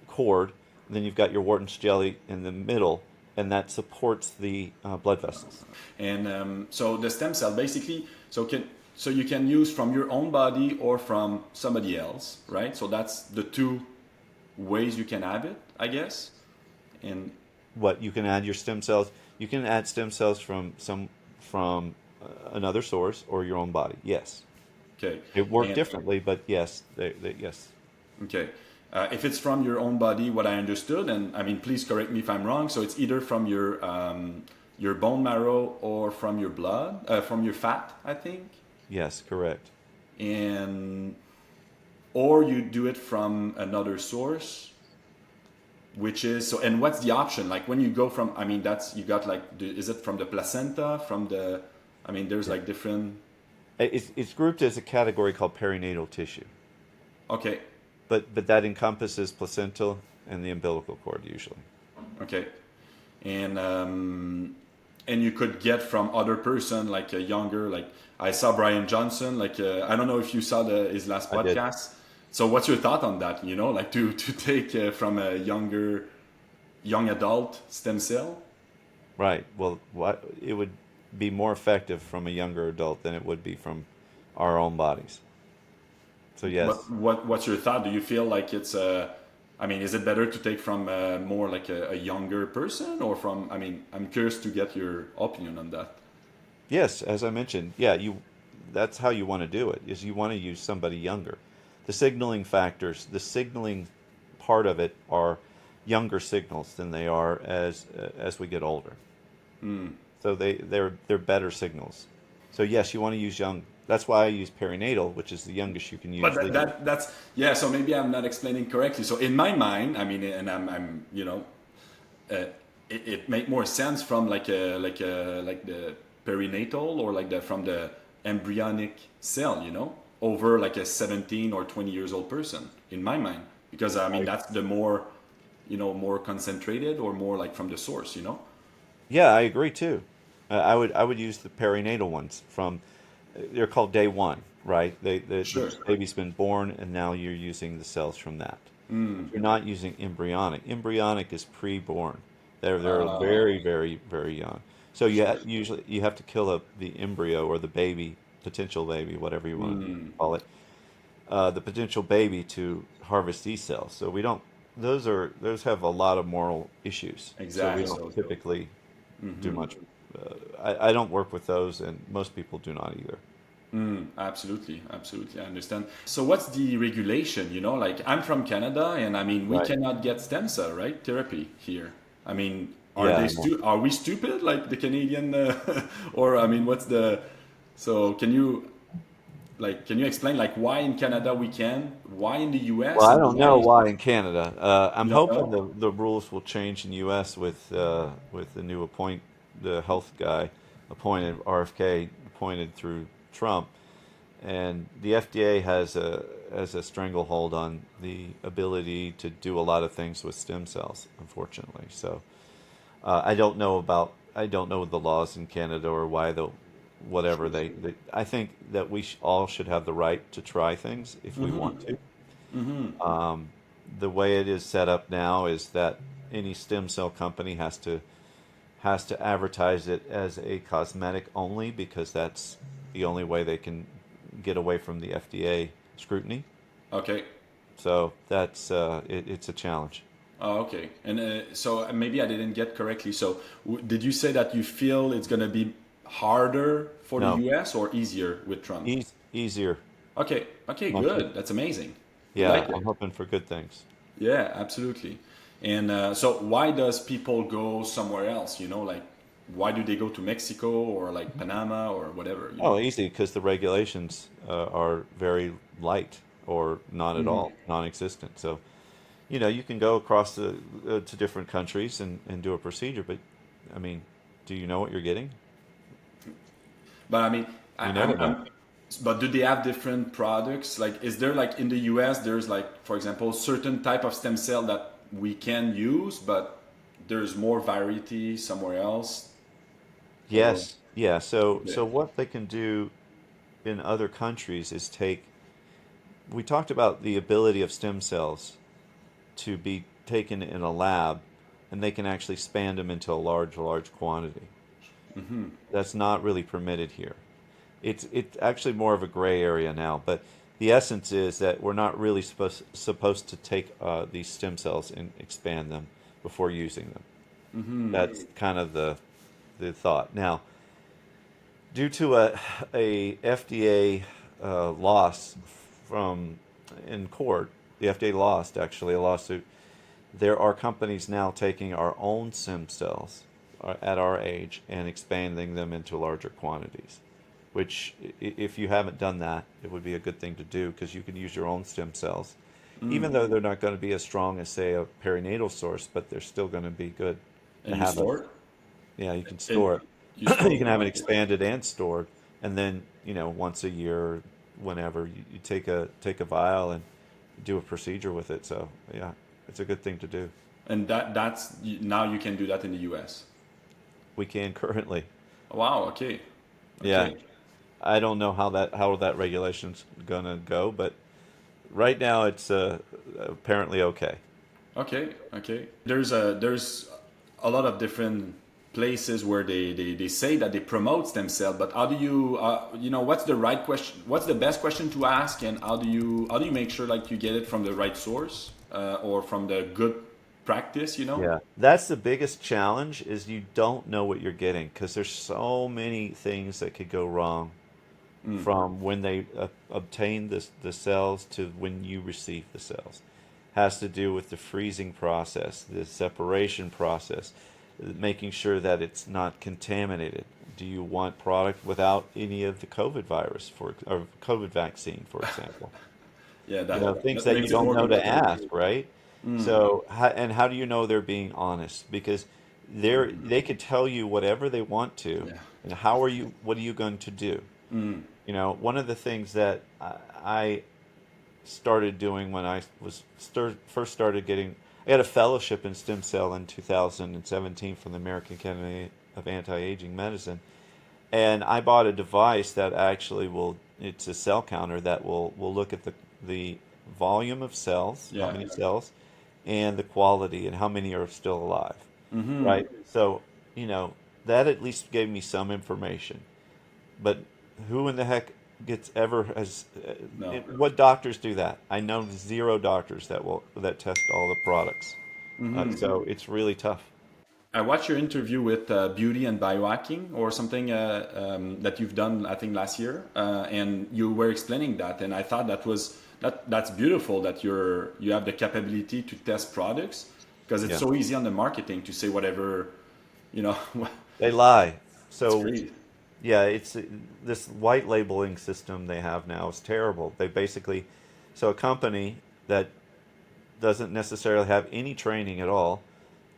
cord, and then you've got your Wharton's jelly in the middle, and that supports the blood vessels. And so the stem cell basically, so you can use from your own body or from somebody else, right? So that's the two ways you can have it, I guess. And What you can add your stem cells. You can add stem cells from another source or your own body. Yes, okay, they work and differently, but yes, yes. okay. If it's from your own body, what I understood, and I mean, please correct me if I'm wrong. So it's either from your bone marrow or from your blood, from your fat, I think. Yes, correct. And or you do it from another source, which is so. And what's the option? Like when you go from, I mean, that's you got like, is it from the placenta, from the, I mean, there's like different. It's grouped as a category called perinatal tissue, Okay, but that encompasses placenta and the umbilical cord usually. okay, and and you could get from other person like a younger, like I saw Brian Johnson, like I don't know if you saw his last I did. podcast. So what's your thought on that? You know, like to take from a young adult stem cell. Right. Well, it would be more effective from a younger adult than it would be from our own bodies. So yes. But what's your thought? Do you feel like it's I mean, is it better to take from more like a younger person, or from? I mean, I'm curious to get your opinion on that. Yes, as I mentioned, yeah, you that's how you want to do it, is you want to use somebody younger. The signaling factors, the signaling part of it are younger signals than they are as we get older. So they're better signals. So yes, you want to use young. That's why I use perinatal, which is the youngest you can But use legally. that's yeah. So maybe I'm not explaining correctly. So in my mind, I mean, and I'm you know, uh, it make more sense from like the perinatal, or like the from the embryonic cell, you know, over like a 17 or 20 years old person in my mind, because I mean that's the more, you know, more concentrated, or more like from the source, you know. Yeah, I agree too. I would use the perinatal ones from. They're called day one, right? The Sure. baby's been born, and now you're using the cells from that. You're not using embryonic. Embryonic is pre-born. They're very very very young. So Sure. usually you have to kill the embryo or the baby, potential baby, whatever you want to call it, the potential baby to harvest these cells. So we don't. Those have a lot of moral issues. So we Exactly. don't So typically do much. I don't work with those, and most people do not either. absolutely, absolutely, I understand. So what's the regulation? You know, like I'm from Canada, and I mean we Right. cannot get stem cell right therapy here. I mean, Yeah, I know. are we stupid like the Canadian, or I mean, what's the? So can you explain like why in Canada we can, why in the Well, U.S. I and don't know why why in Canada. I'm you don't hoping know? the rules will change in U.S. with the new the health guy appointed, RFK appointed through Trump, and the FDA has a stranglehold on the ability to do a lot of things with stem cells, unfortunately. So I don't know the laws in Canada or why the whatever Sure. they I think that we all should have the right to try things if we want to. The way it is set up now is that any stem cell company has to advertise it as a cosmetic only, because that's the only way they can get away from the FDA scrutiny. Okay. So that's it's a challenge. Oh, okay. And so maybe I didn't get correctly. So did you say that you feel it's going to be harder for the No, US or easier with Trump? easier, Okay. Okay, much good. easier. That's amazing. We Yeah, like I'm it. hoping for good things. Yeah, absolutely. And so why does people go somewhere else, you know, like why do they go to Mexico or like Panama or whatever, you Oh, know? easy, because the regulations are very light or not at all, non-existent. So, you can go across to different countries and do a procedure, but I mean, do you know what you're getting? But I mean, You never know. but do they have different products? Like, is there like in the US, there's like, for example, certain type of stem cell that we can use, but there's more variety somewhere else? Or Yes, yeah. So okay. what they can do in other countries is take. We talked about the ability of stem cells to be taken in a lab, and they can actually expand them into a large quantity. That's not really permitted here. It's actually more of a gray area now, but the essence is that we're not really supposed to take these stem cells and expand them before using them. That's kind of the thought. Now, due to a FDA loss from in court, the FDA lost actually a lawsuit. There are companies now taking our own stem cells at our age and expanding them into larger quantities, which if you haven't done that, it would be a good thing to do because you can use your own stem cells, even though they're not going to be as strong as, say, a perinatal source, but they're still going to be good to And you have it. store it? Yeah, you can And store you it. store You can it. have it Okay. expanded and stored, and then once a year, or whenever you take a vial and do a procedure with it. So yeah, it's a good thing to do. And that's now you can do that in the US. We can currently. Wow, okay. Yeah, Okay. I don't know how that regulation's gonna go, but right now it's apparently okay. Okay, okay. There's a lot of different places where they say that they promote stem cell, but how do you what's the right question? What's the best question to ask, and how do you make sure like you get it from the right source or from the good practice? Yeah, that's the biggest challenge is you don't know what you're getting because there's so many things that could go wrong from when they obtain the cells to when you receive the cells. Has to do with the freezing process, the separation process, making sure that it's not contaminated. Do you want product without any of the COVID virus or COVID vaccine, for example? Yeah, Things that that you makes it don't more know to complicated. ask, right? So, and how do you know they're being honest? Because they could tell you whatever they want to, Yeah. and what are you going to do? One of the things that I started doing when I was first started getting, I got a fellowship in stem cell in 2017 from the American Academy of Anti-Aging Medicine, and I bought a device that actually it's a cell counter that will look at the volume of cells, how Yeah. many cells, and the quality and how many are still alive, right? So, you know, that at least gave me some information. But who in the heck gets ever has No. what doctors do that? I know zero doctors that test all the products. So it's really tough. I watched your interview with Beauty and Biohacking or something that you've done, I think, last year, and you were explaining that, and I thought that's beautiful that you have the capability to test products because it's Yeah. so easy on the marketing to say whatever, you know. They lie. It's So great. yeah, it's this white labeling system they have now is terrible. They basically, so a company that doesn't necessarily have any training at all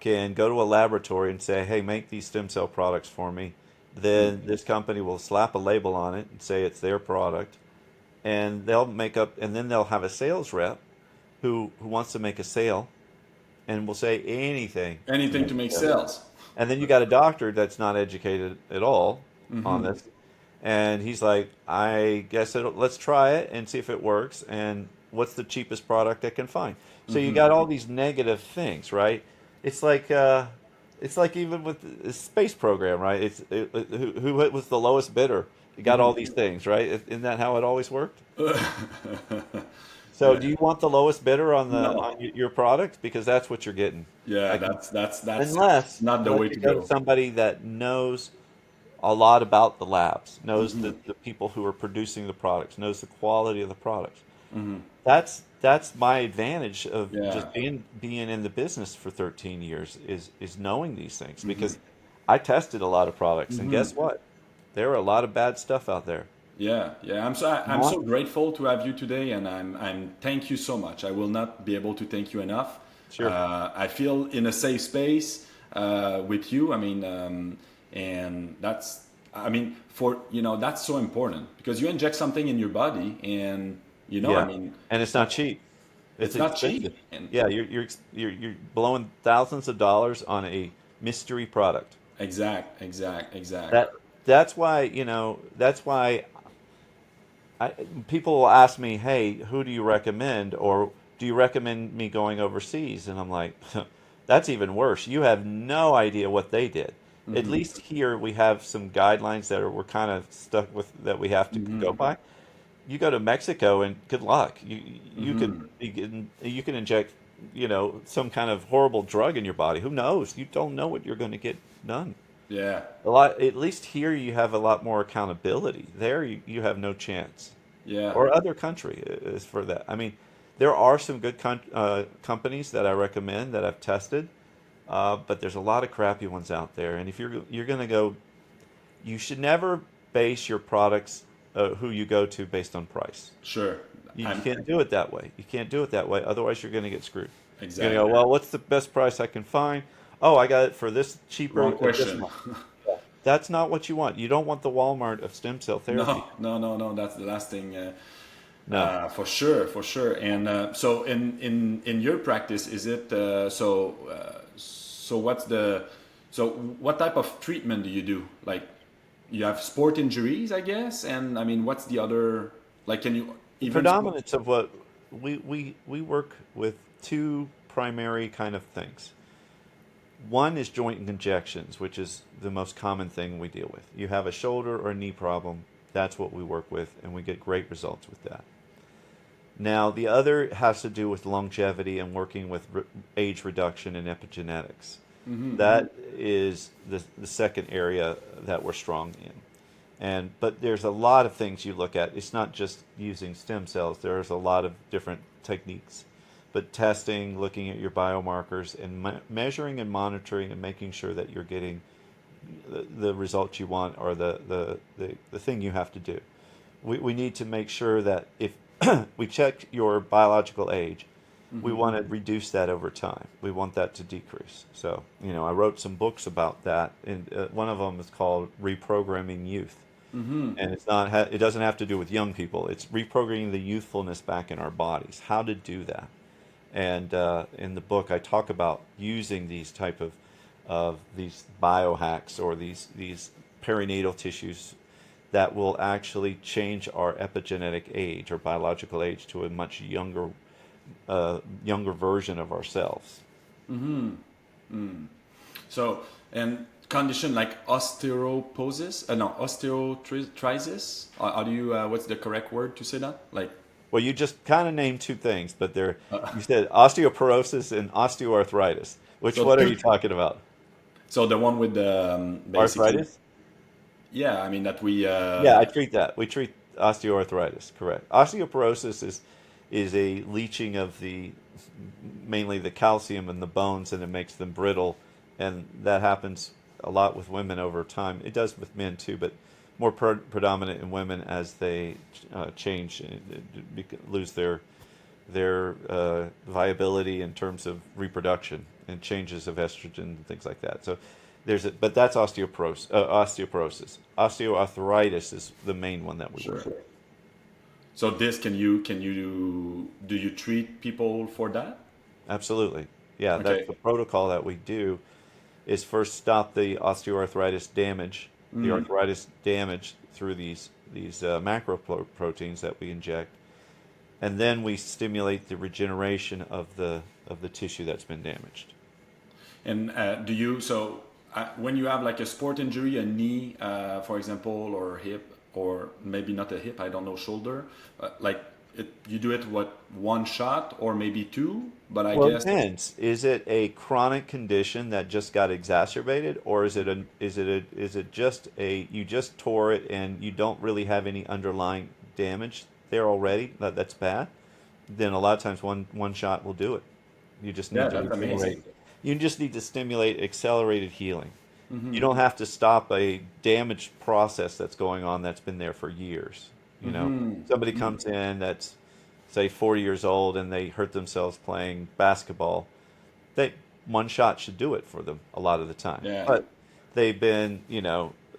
can go to a laboratory and say, "Hey, make these stem cell products for me." Then this company will slap a label on it and say it's their product, and then they'll have a sales rep who wants to make a sale and will say anything to Anything make to a make sale. sales. And then you got a doctor that's not educated at all on this, and he's like, "I guess let's try it and see if it works. And what's the cheapest product I can find?" So you got all these negative things, right? It's like it's like even with the space program, right? Who was the lowest bidder? You got all these things, right? Isn't that how it always worked? So Yeah. do you want the lowest bidder on No. your product because that's what you're getting? Yeah, Like that's unless not the way you to go to go. somebody that knows a lot about the labs, knows the people who are producing the products, knows the quality of the products. That's my advantage of Yeah. just being in the business for 13 years is knowing these things because I tested a lot of products and guess what? There are a lot of bad stuff out there. Yeah, yeah. I'm so Not grateful to have you today, and I'm thank you so much. I will not be able to thank you enough. sure. I feel in a safe space with you. I mean, and I mean, that's so important because you inject something in your body, and I Yeah, mean, and it's not cheap. It's it's not expensive. cheap. And Yeah, you're blowing thousands of dollars on a mystery product. exact. That that's why I, people will ask me, "Hey, who do you recommend?" or "Do you recommend me going overseas?" And I'm like, "That's even worse. You have no idea what they did." At least here we have some guidelines we're kind of stuck with that we have to go by. You go to Mexico and good luck. You could you can inject some kind of horrible drug in your body. Who knows? You don't know what you're going to get done. Yeah, At least here you have a lot more accountability. There you have no chance. yeah. Or other country is for that. I mean, there are some good companies that I recommend that I've tested, but there's a lot of crappy ones out there. And if you're going to go, you should never base your products, who you go to, based on price. Sure. You I'm can't do it that way. You can't do it that way. Otherwise, you're going to get screwed. You're going to exactly go, well, what's the best price I can find? Oh, I got it for this wrong cheaper at this question. month. That's not what you want. You don't want the Walmart of stem cell therapy. No, no, no, no. That's the last thing. No. For sure, for sure. And so, in your practice, is it so? What's the so? What type of treatment do you do? Like, you have sport injuries, I guess. And I mean, what's the other? Like, can you The even? predominance of what we work with two primary kind of things. One is joint injections, which is the most common thing we deal with. You have a shoulder or a knee problem, that's what we work with, and we get great results with that. Now, the other has to do with longevity and working with age reduction and epigenetics. That is the second area that we're strong in. But there's a lot of things you look at. It's not just using stem cells. There's a lot of different techniques. But testing, looking at your biomarkers, and measuring and monitoring and making sure that you're getting the results you want, or the thing you have to do. We need to make sure that if we check your biological age, we want to reduce that over time. We want that to decrease. So, I wrote some books about that, and one of them is called Reprogramming Youth. And it doesn't have to do with young people. It's reprogramming the youthfulness back in our bodies. How to do that. And in the book, I talk about using these type of these biohacks, or these perinatal tissues that will actually change our epigenetic age or biological age to a much younger version of ourselves. So, and condition like osteoporosis, no, osteoarthritis. How do you? What's the correct word to say that? Like, Well, you just kind of named two things, but you said osteoporosis and osteoarthritis. Which so one are two. you talking about? So the one with the basically, Arthritis? yeah. I mean that we. Yeah, I treat that. We treat osteoarthritis, correct. Osteoporosis is a leaching of mainly the calcium in the bones, and it makes them brittle, and that happens a lot with women over time. It does with men too, but more predominant in women as they change and lose their viability in terms of reproduction and changes of estrogen and things like that. So but that's osteoporosis. Osteoarthritis is the main one that we work Sure. with. So this can you do you treat people for that? Absolutely. Yeah, that's Okay. the protocol that we do, is first stop the osteoarthritis damage, the arthritis damage through these macro proteins that we inject, and then we stimulate the regeneration of the tissue that's been damaged. And do you so when you have like a sport injury, a knee, for example, or hip, or maybe not a hip, I don't know, shoulder, like you do it one shot or maybe two, but I Well, it guess depends. Is it a chronic condition that just got exacerbated, or is it just you just tore it and you don't really have any underlying damage there already? That's bad. Then a lot of times one shot will do it. You just yeah, need to that's regenerate. amazing. You just need to stimulate accelerated healing. You don't have to stop a damaged process that's going on that's been there for years. Somebody comes in that's, say, 40 years old, and they hurt themselves playing basketball. They One shot should do it for them a lot of the time. Yeah. But they've been,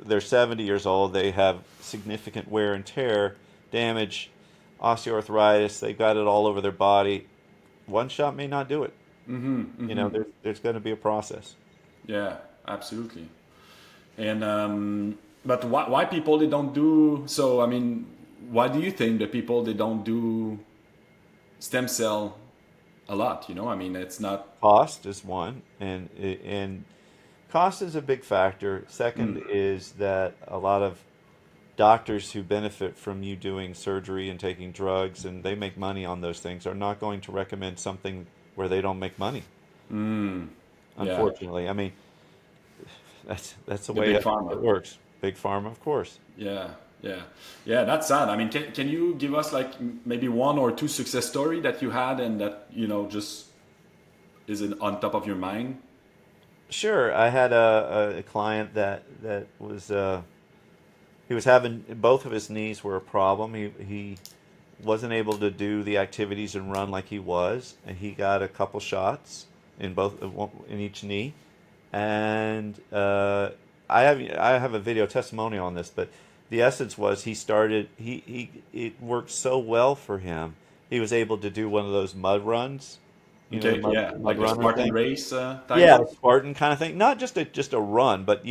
they're 70 years old. They have significant wear and tear, damage, osteoarthritis. They got it all over their body. One shot may not do it. There's going to be a process. Yeah, absolutely. And but why people they don't do so? I mean, why do you think the people they don't do stem cell a lot? I mean, it's not. Cost is one, and cost is a big factor. Second is that a lot of doctors who benefit from you doing surgery and taking drugs, and they make money on those things, are not going to recommend something where they don't make money. Yeah, Unfortunately, I mean, that's the the way big it pharma. works. Big pharma, of course. Yeah, yeah, yeah. That's sad. I mean, can you give us like maybe one or two success story that you had and that just is it on top of your mind? Sure, I had a client that was he was having both of his knees were a problem. He wasn't able to do the activities and run like he was, and he got a couple shots in both in each knee, and I have a video testimonial on this, but the essence was he started he it worked so well for him. He was able to do one of those mud runs, the Okay, yeah, mud like a runner Spartan thing. race type. Yeah, Spartan kind of thing. Not just a run, but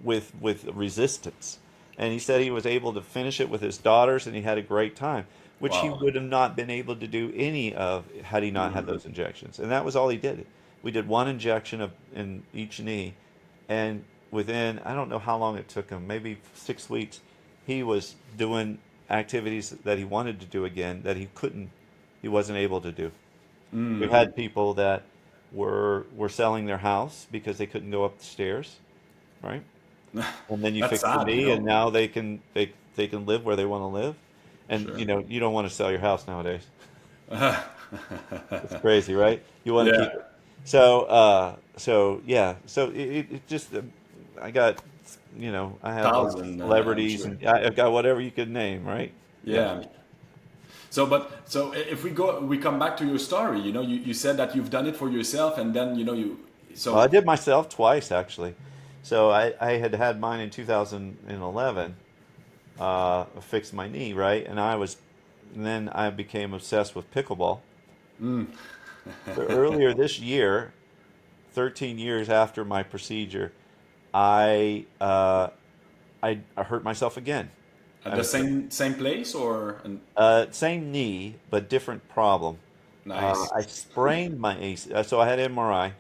with resistance. And he said he was able to finish it with his daughters, and he had a great time, which he Wow. would have not been able to do any of had he not had those injections. And that was all he did. We did one injection of in each knee, and within I don't know how long it took him, maybe 6 weeks, he was doing activities that he wanted to do again that he wasn't able to do. We've had people that were selling their house because they couldn't go up the stairs, right? And then you That's fix the sad, you knee, and know. now they can live where they want to live. And Sure. you don't want to sell your house nowadays. It's crazy, right? You want to Yeah, keep it. So yeah. So it just I got I have all these thousand, I'm celebrities, sure. and I've got whatever you could name, right? Yeah. Yeah. So, if we come back to your story, you said that you've done it for yourself, and then Well, I so did myself twice actually. So I had mine in 2011, fixed my knee, right? And then I became obsessed with pickleball. So earlier this year, 13 years after my procedure, I I hurt myself again. at I the was same place same knee, but different problem. nice. I sprained my AC. So I had MRI.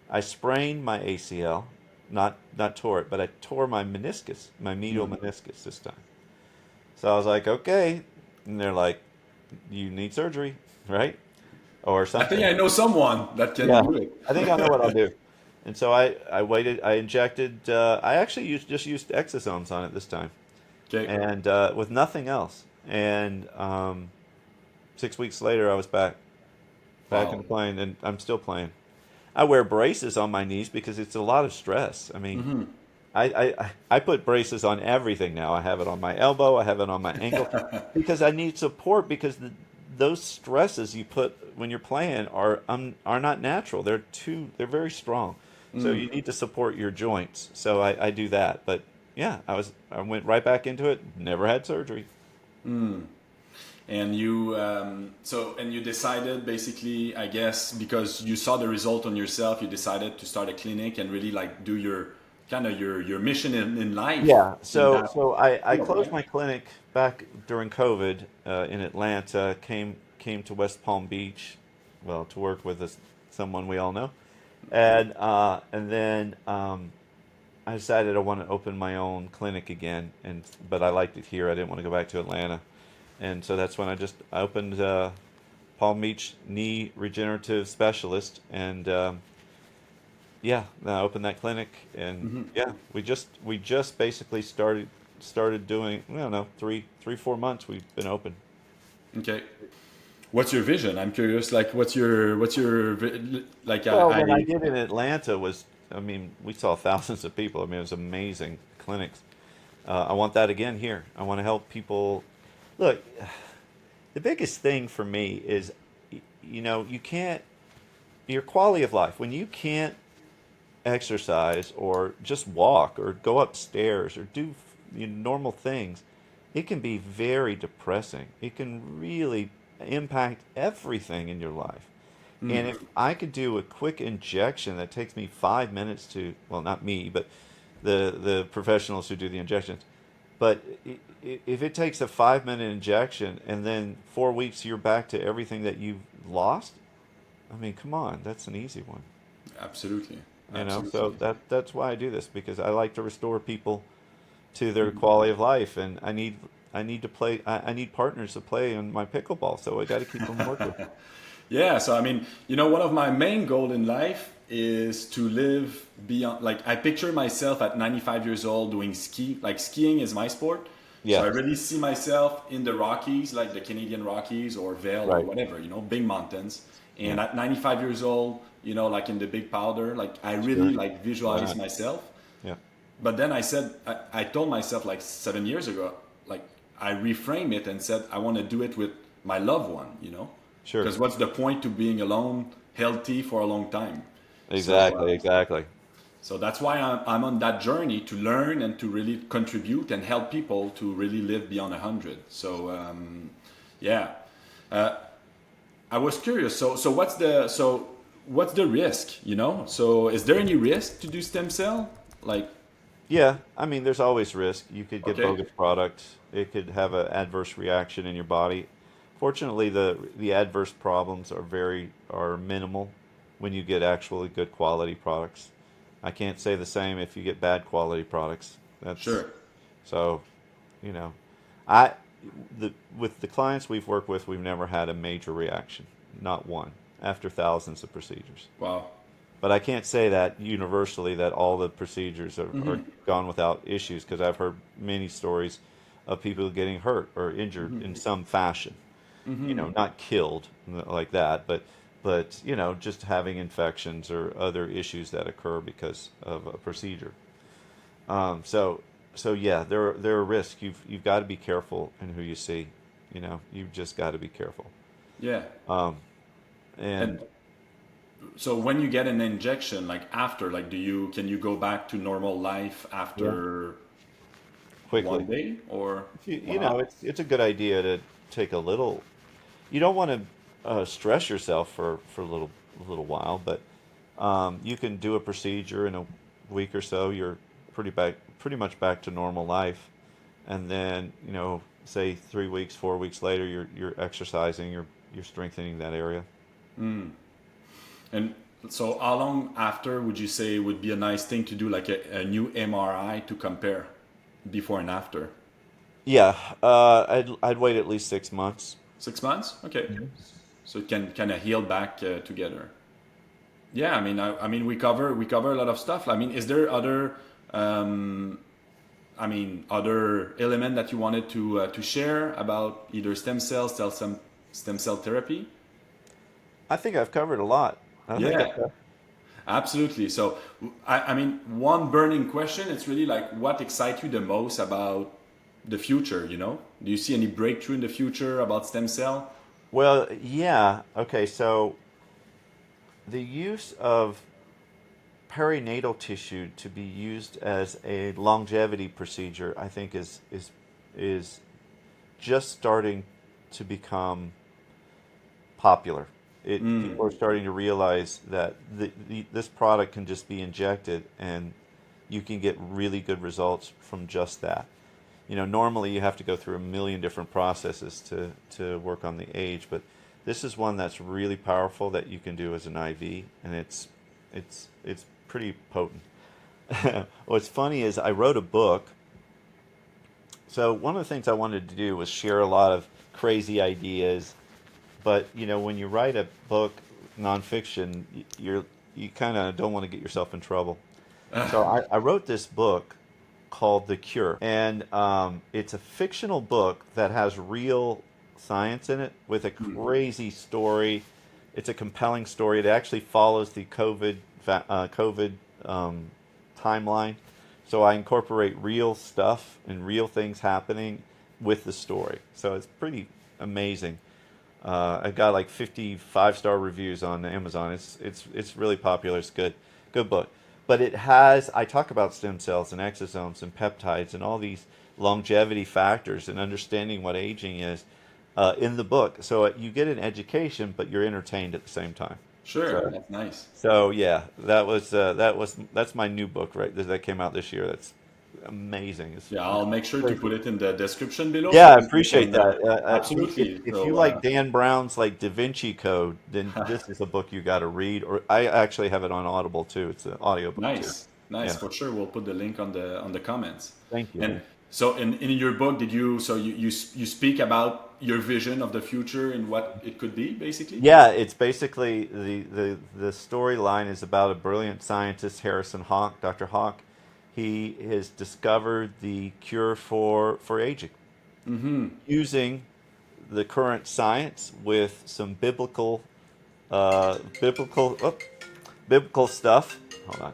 I sprained my ACL, not tore it, but I tore my meniscus, my medial meniscus this time. So I was like, okay, and they're like, you need surgery, right, or I think something. I know someone that can Yeah, do it. I think I know what I'll do. And so I waited. I injected. I actually just used exosomes on it this time, Okay. and with nothing else. And 6 weeks later, I was back in Wow. the plane, and I'm still playing. I wear braces on my knees because it's a lot of stress. I mean, I put braces on everything now. I have it on my elbow. I have it on my ankle because I need support because those stresses you put when you're playing are not natural. They're very strong. So you need to support your joints. So I do that. But yeah, I went right back into it. Never had surgery. And you decided basically, I guess, because you saw the result on yourself, you decided to start a clinic and really like do your kind of your mission in life Yeah, in so that so I field, closed right? my clinic back during COVID in Atlanta. Came to West Palm Beach, well, to work with someone we all know, and then I decided I want to open my own clinic again, but I liked it here. I didn't want to go back to Atlanta, and so that's when I opened Palm Beach Knee Regenerative Specialist, and yeah, I opened that clinic, and yeah, we just basically started doing. I don't know, 4 months we've been open. Okay. What's your vision? I'm curious. Like, like? Well, I what I did in Atlanta was, I mean, we saw thousands of people. I mean, it was amazing clinics. I want that again here. I want to help people. Look, the biggest thing for me is, you can't your quality of life when you can't exercise or just walk or go upstairs or do normal things, it can be very depressing. It can really impact everything in your life. And if I could do a quick injection that takes me 5 minutes to, well, not me, but the professionals who do the injections, but if it takes a 5 minute injection and then 4 weeks you're back to everything that you've lost, I mean, come on, that's an easy one. absolutely, So absolutely. that's why I do this because I like to restore people to their quality of life, and I need to play. I need partners to play in my pickleball, so I got to keep them working. Yeah, so I mean, one of my main goal in life is to live beyond. Like, I picture myself at 95 years old doing ski. Like, skiing is my sport, so I Yeah, really see myself in the Rockies, like the Canadian Rockies or Vail or right. whatever, big mountains. Yeah, And at 95 years old, like in the big powder, like I really sure. like Why visualize not? myself. Yeah, but then I said, I told myself like 7 years ago, like I reframe it and said, I want to do it with my loved one, you know, Sure. because what's the point to being alone, healthy for a long time? So, Exactly. Exactly. so that's why I'm on that journey to learn and to really contribute and help people to really live beyond 100. So, yeah, uh, I was curious. So what's the risk? You know, so is there any risk to do stem cell? Like, Yeah, I mean, there's always risk. You could get okay. bogus products. It could have an adverse reaction in your body. Fortunately, the adverse problems are minimal when you get actually good quality products. I can't say the same if you get bad quality products. That's Sure. so, you know, I with the clients we've worked with, we've never had a major reaction, not one, after thousands of procedures. Wow. But I can't say that universally that all the procedures are gone without issues because I've heard many stories of people getting hurt or injured in some fashion. You know, not killed like that, but you know, just having infections or other issues that occur because of a procedure. So yeah, there are risks. You've got to be careful in who you see. You know, you've just got to be careful. Yeah. And And so when you get an injection, like after, like, can you go back to normal life yeah, after quickly. 1 day or You 1 hour? know, it's a good idea to take a little. You don't want to stress yourself for a little while, but you can do a procedure in a week or so. You're pretty much back to normal life, and then you know, say 3 weeks, 4 weeks later, you're exercising, you're strengthening that area. And so how long after would you say would be a nice thing to do, like a new MRI to compare before and after? Yeah, I'd wait at least 6 months. 6 months? Okay. So it can kind of heal back together. Yeah, I mean, we cover a lot of stuff. I mean, is there other, um, other element that you wanted to share about either stem cell therapy? I think I've covered a lot. I think Yeah, absolutely. So, I mean, one burning question. It's really like, what excites you the most about the future? You know, do you see any breakthrough in the future about stem cell? well, yeah. Okay, so the use of perinatal tissue to be used as a longevity procedure, I think is just starting to become popular. People are starting to realize that this product can just be injected and you can get really good results from just that. You know, normally you have to go through a million different processes to work on the age, but this is one that's really powerful that you can do as an IV, and it's pretty potent. What's funny is I wrote a book. So one of the things I wanted to do was share a lot of crazy ideas, but you know, when you write a book, nonfiction, you kind of don't want to get yourself in trouble. So I wrote this book called The Cure, and it's a fictional book that has real science in it with a crazy story. It's a compelling story. It actually follows the COVID timeline. So I incorporate real stuff and real things happening with the story. So it's pretty amazing. I've got like 55-star reviews on Amazon. It's really popular. It's good book. But it has I talk about stem cells and exosomes and peptides and all these longevity factors and understanding what aging is in the book. So you get an education, but you're entertained at the same time. Sure, So that's nice. yeah, that's my new book right that came out this year. That's amazing. Yeah, It's I'll make sure to crazy. put it in the description below so Yeah, I people appreciate can. that. Absolutely. If you So, like Dan Brown's like Da Vinci Code, then this is a book you got to read. Or I actually have it on Audible too. It's an audiobook too. nice, nice Yeah. for sure. We'll put the link on the comments. Thank you. And so, in your book, did you so you speak about your vision of the future and what it could be, basically? Yeah, it's basically the storyline is about a brilliant scientist, Harrison Hawk, Dr. Hawk. He has discovered the cure for aging using the current science with some uh, biblical, oh, biblical stuff. Hold on.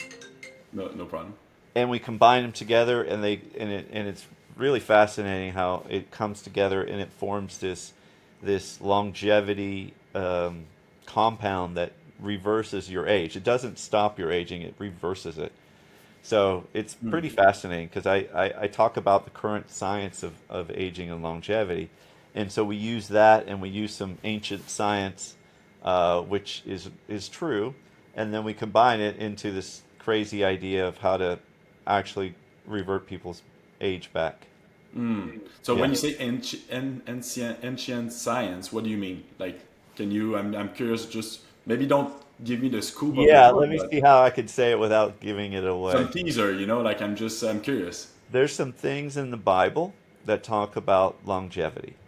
No, no problem. and we combine them together, and it's really fascinating how it comes together and it forms this longevity compound that reverses your age. It doesn't stop your aging; it reverses it. So it's pretty fascinating because I talk about the current science of aging and longevity. And so we use that and we use some ancient science, which is true. And then we combine it into this crazy idea of how to actually revert people's age back. So when Yeah. you say ancient science, what do you mean? Like, can you? I'm curious. Just maybe don't give me the scoop of the Yeah, book, let me but see how I could say it without giving it some away. teaser. Like I'm curious. There's some things in the Bible that talk about longevity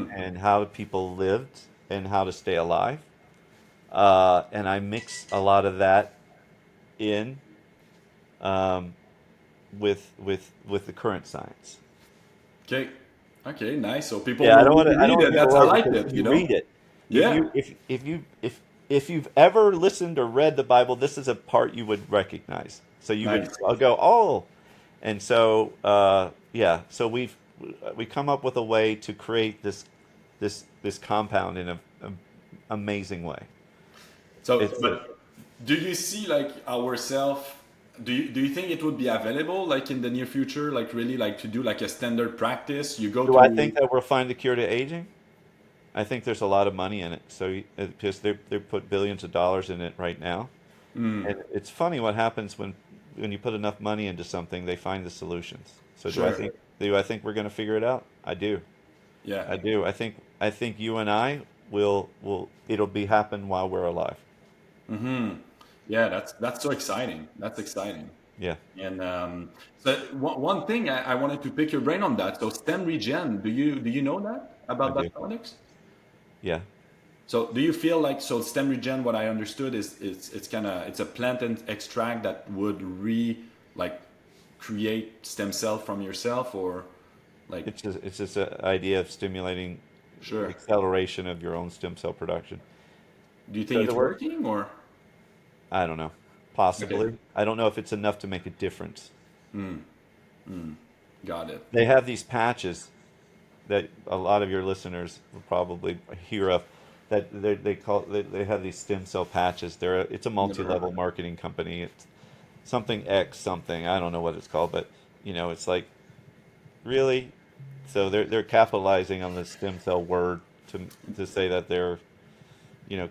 and how people lived and how to stay alive. And I mix a lot of that in um, with the current science. Okay, okay, nice. So people Yeah, will really I don't read want it. to give it That's I away like because if it. you read it, Yeah, if you've ever listened or read the Bible, this is a part you would recognize. So you would nice. go, oh, and so yeah, so we come up with a way to create this compound in a amazing way. So, It's but do you see like ourself? Do you think it would be available like in the near future? Like really like to do like a standard practice? You go do I to think that we'll find a cure to aging? I think there's a lot of money in it. So because they put billions of dollars in it right now, and it's funny what happens when you put enough money into something, they find the solutions. So sure, do I think we're going to figure it out? I do. yeah. I do. I think you and I will it'll be happen while we're alive. Yeah, that's so exciting. That's exciting. Yeah, And so one thing I wanted to pick your brain on that. So stem regen, do you know that I about do. that products? Yeah. So do you feel like so stem regen? What I understood is it's kind of it's a plant and extract that would like create stem cell from yourself or like It's just an idea of stimulating sure. acceleration of your own stem cell production. Do you think Does it it's work? working or I don't know. okay? Possibly. I don't know if it's enough to make a difference. Got it. They have these patches that a lot of your listeners will probably hear of. That they have these stem cell patches. It's a Never heard of multi-level it. marketing company. It's something X something. I don't know what it's called, but it's like really. So they're capitalizing on the stem cell word to say that they're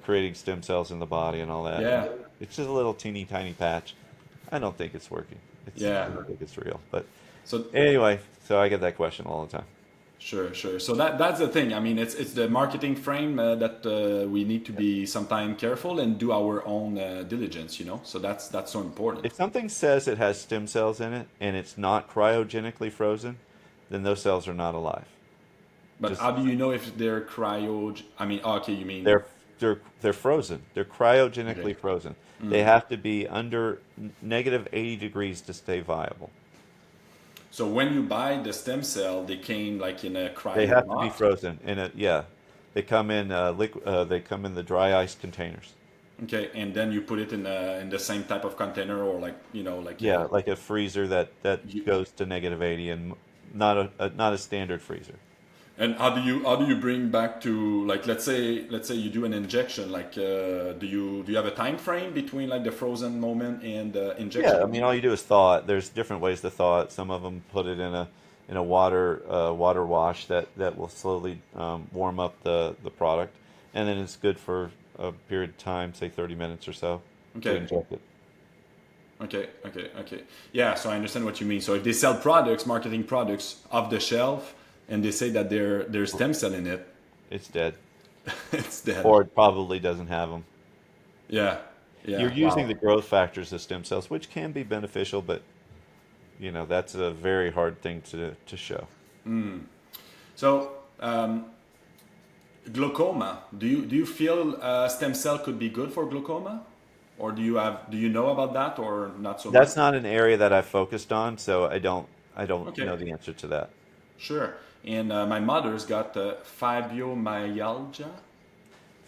creating stem cells in the body and all that. And Yeah, it's just a little teeny tiny patch. I don't think it's working. I yeah. don't think it's real. But So anyway, so I get that question all the time. sure, sure. So that's the thing. I mean, it's the marketing frame that we need to be sometime careful and do our own diligence. So that's so important. If something says it has stem cells in it and it's not cryogenically frozen, then those cells are not alive. But Just how do you know if they're cryo? I mean, okay, you mean they're frozen. They're okay? cryogenically frozen. They have to be under negative 80 degrees to stay viable. So when you buy the stem cell, they came like in a They cryo have to be box. frozen in a yeah. They come in liquid. They come in the dry ice containers. Okay, and then you put it in the same type of container or like Yeah, like a freezer that you, goes to negative 80 and not a standard freezer. and how do you bring back to like let's say you do an injection like do you have a time frame between like the frozen moment and the Yeah, injection I mean, all you do is thaw it. There's different ways to thaw it. Some of them put it in a water wash that will slowly warm up the product, and then it's good for a period of time, say 30 minutes or so, to okay inject it. okay yeah, so I understand what you mean. So if they sell products, marketing products off the shelf, and they say that there's stem cell in it, It's dead, it's dead. or it probably doesn't have them. Yeah, You're yeah, using the wow. growth factors of stem cells, which can be beneficial, but that's a very hard thing to show. So glaucoma, do you feel stem cell could be good for glaucoma, or do you know about that or not so much? That's not an area that I've focused on, so I don't Okay, know the answer to that. sure. And my mother's got fibromyalgia.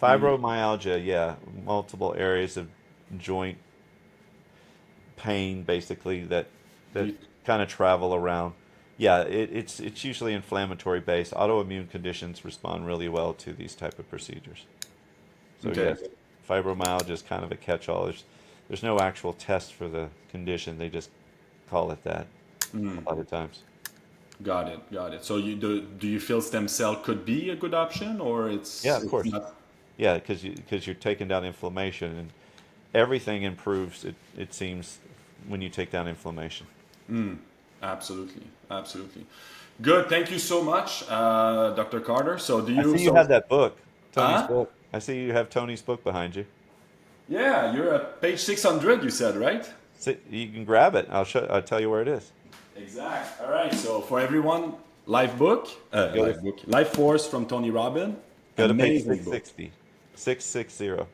Do you? Fibromyalgia, yeah, multiple areas of joint pain, basically, that that kind of travel around. Yeah, it's usually inflammatory based. Autoimmune conditions respond really well to these type of procedures. So Okay. yes, fibromyalgia is kind of a catch-all. There's no actual test for the condition. They just call it that a lot of times. Got it. Got it. So do you feel stem cell could be a good option, or Yeah, it's of it's course. not? Yeah, because you're taking down inflammation, and everything improves. It seems when you take down inflammation. Absolutely. Absolutely. Good. Thank you so much, Dr. Carter. So do I you see you have so that book, Tony's huh? book. I see you have Tony's book behind you. Yeah, you're at page 600, you said, right? You can grab it. I'll tell you where it is. Exact. All right. So for everyone, life book, Go to Life Force from Tony Robbins. go to page Amazing book. 660. 660.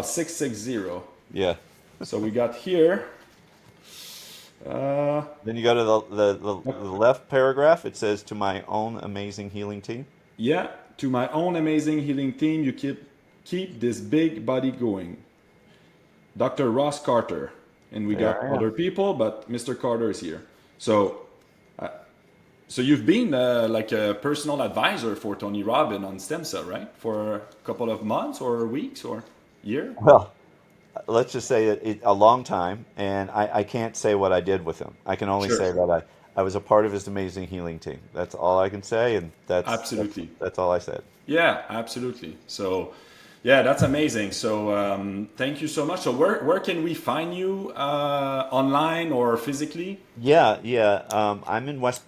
660. Yeah. So we got here. Then you go to the left paragraph. It says, "To my own amazing healing team." Yeah, to my own amazing healing team, you keep this big body going. Dr. Ross Carter, and we got There I am. other people, but Mr. Carter is here. So, so you've been like a personal advisor for Tony Robbins on stem cell, right? For a couple of months or weeks or year? Well, let's just say a long time, and I can't say what I did with him. I can only Sure. say that I was a part of his amazing healing team. That's all I can say, and Absolutely. that's all I said. Yeah, absolutely. So, yeah, that's amazing. So, thank you so much. So, where can we find you online or physically? Yeah, yeah.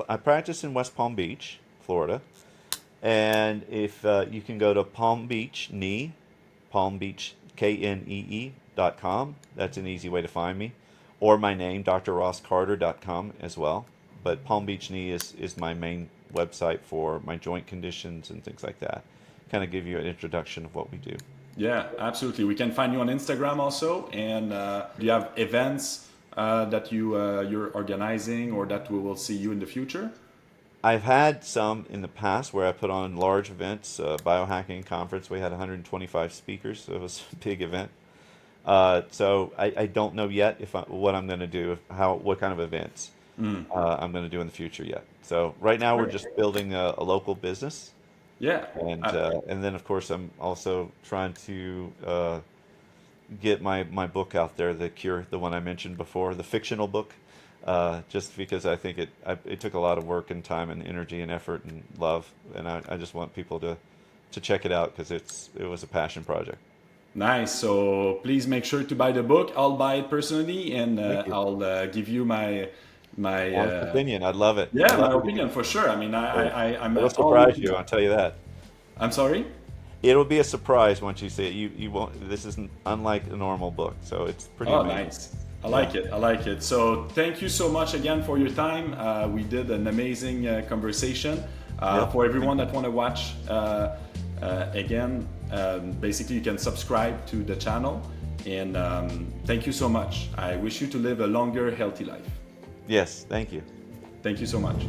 I practice in West Palm Beach, Florida, and if you can go to Palm Beach Knee, Palm Beach KNEE.com. That's an easy way to find me, or my name, drrosscarter.com as well. But Palm Beach Knee is my main website for my joint conditions and things like that. Kind of give you an introduction of what we do. Yeah, absolutely. We can find you on Instagram also. And do you have events that you're organizing or that we will see you in the future? I've had some in the past where I put on large events, biohacking conference. We had 125 speakers, so it was a big event. So I don't know yet what I'm going to do, what kind of events I'm going to do in the future yet. So right now we're just building a local business, Yeah. and then of course I'm also trying to get my book out there, The Cure, the one I mentioned before, the fictional book. Just because I think it took a lot of work and time and energy and effort and love, and I just want people to check it out because it was a passion project. Nice. So please make sure to buy the book. I'll buy it personally, and Thank you. I'll give you my Honest opinion, I'd love it. I'd yeah, my love to give opinion for sure. I mean, it. I'm It'll all. surprise you. I'll tell you that. I'm sorry. It'll be a surprise once you see it. You won't. This is unlike a normal book, so it's pretty Oh, amazing. nice. I Yeah. like it. I like it. So thank you so much again for your time. We did an amazing conversation. Yep. For everyone that want to watch again, basically you can subscribe to the channel. And thank you so much. I wish you to live a longer, healthy life. Yes. Thank you. Thank you so much.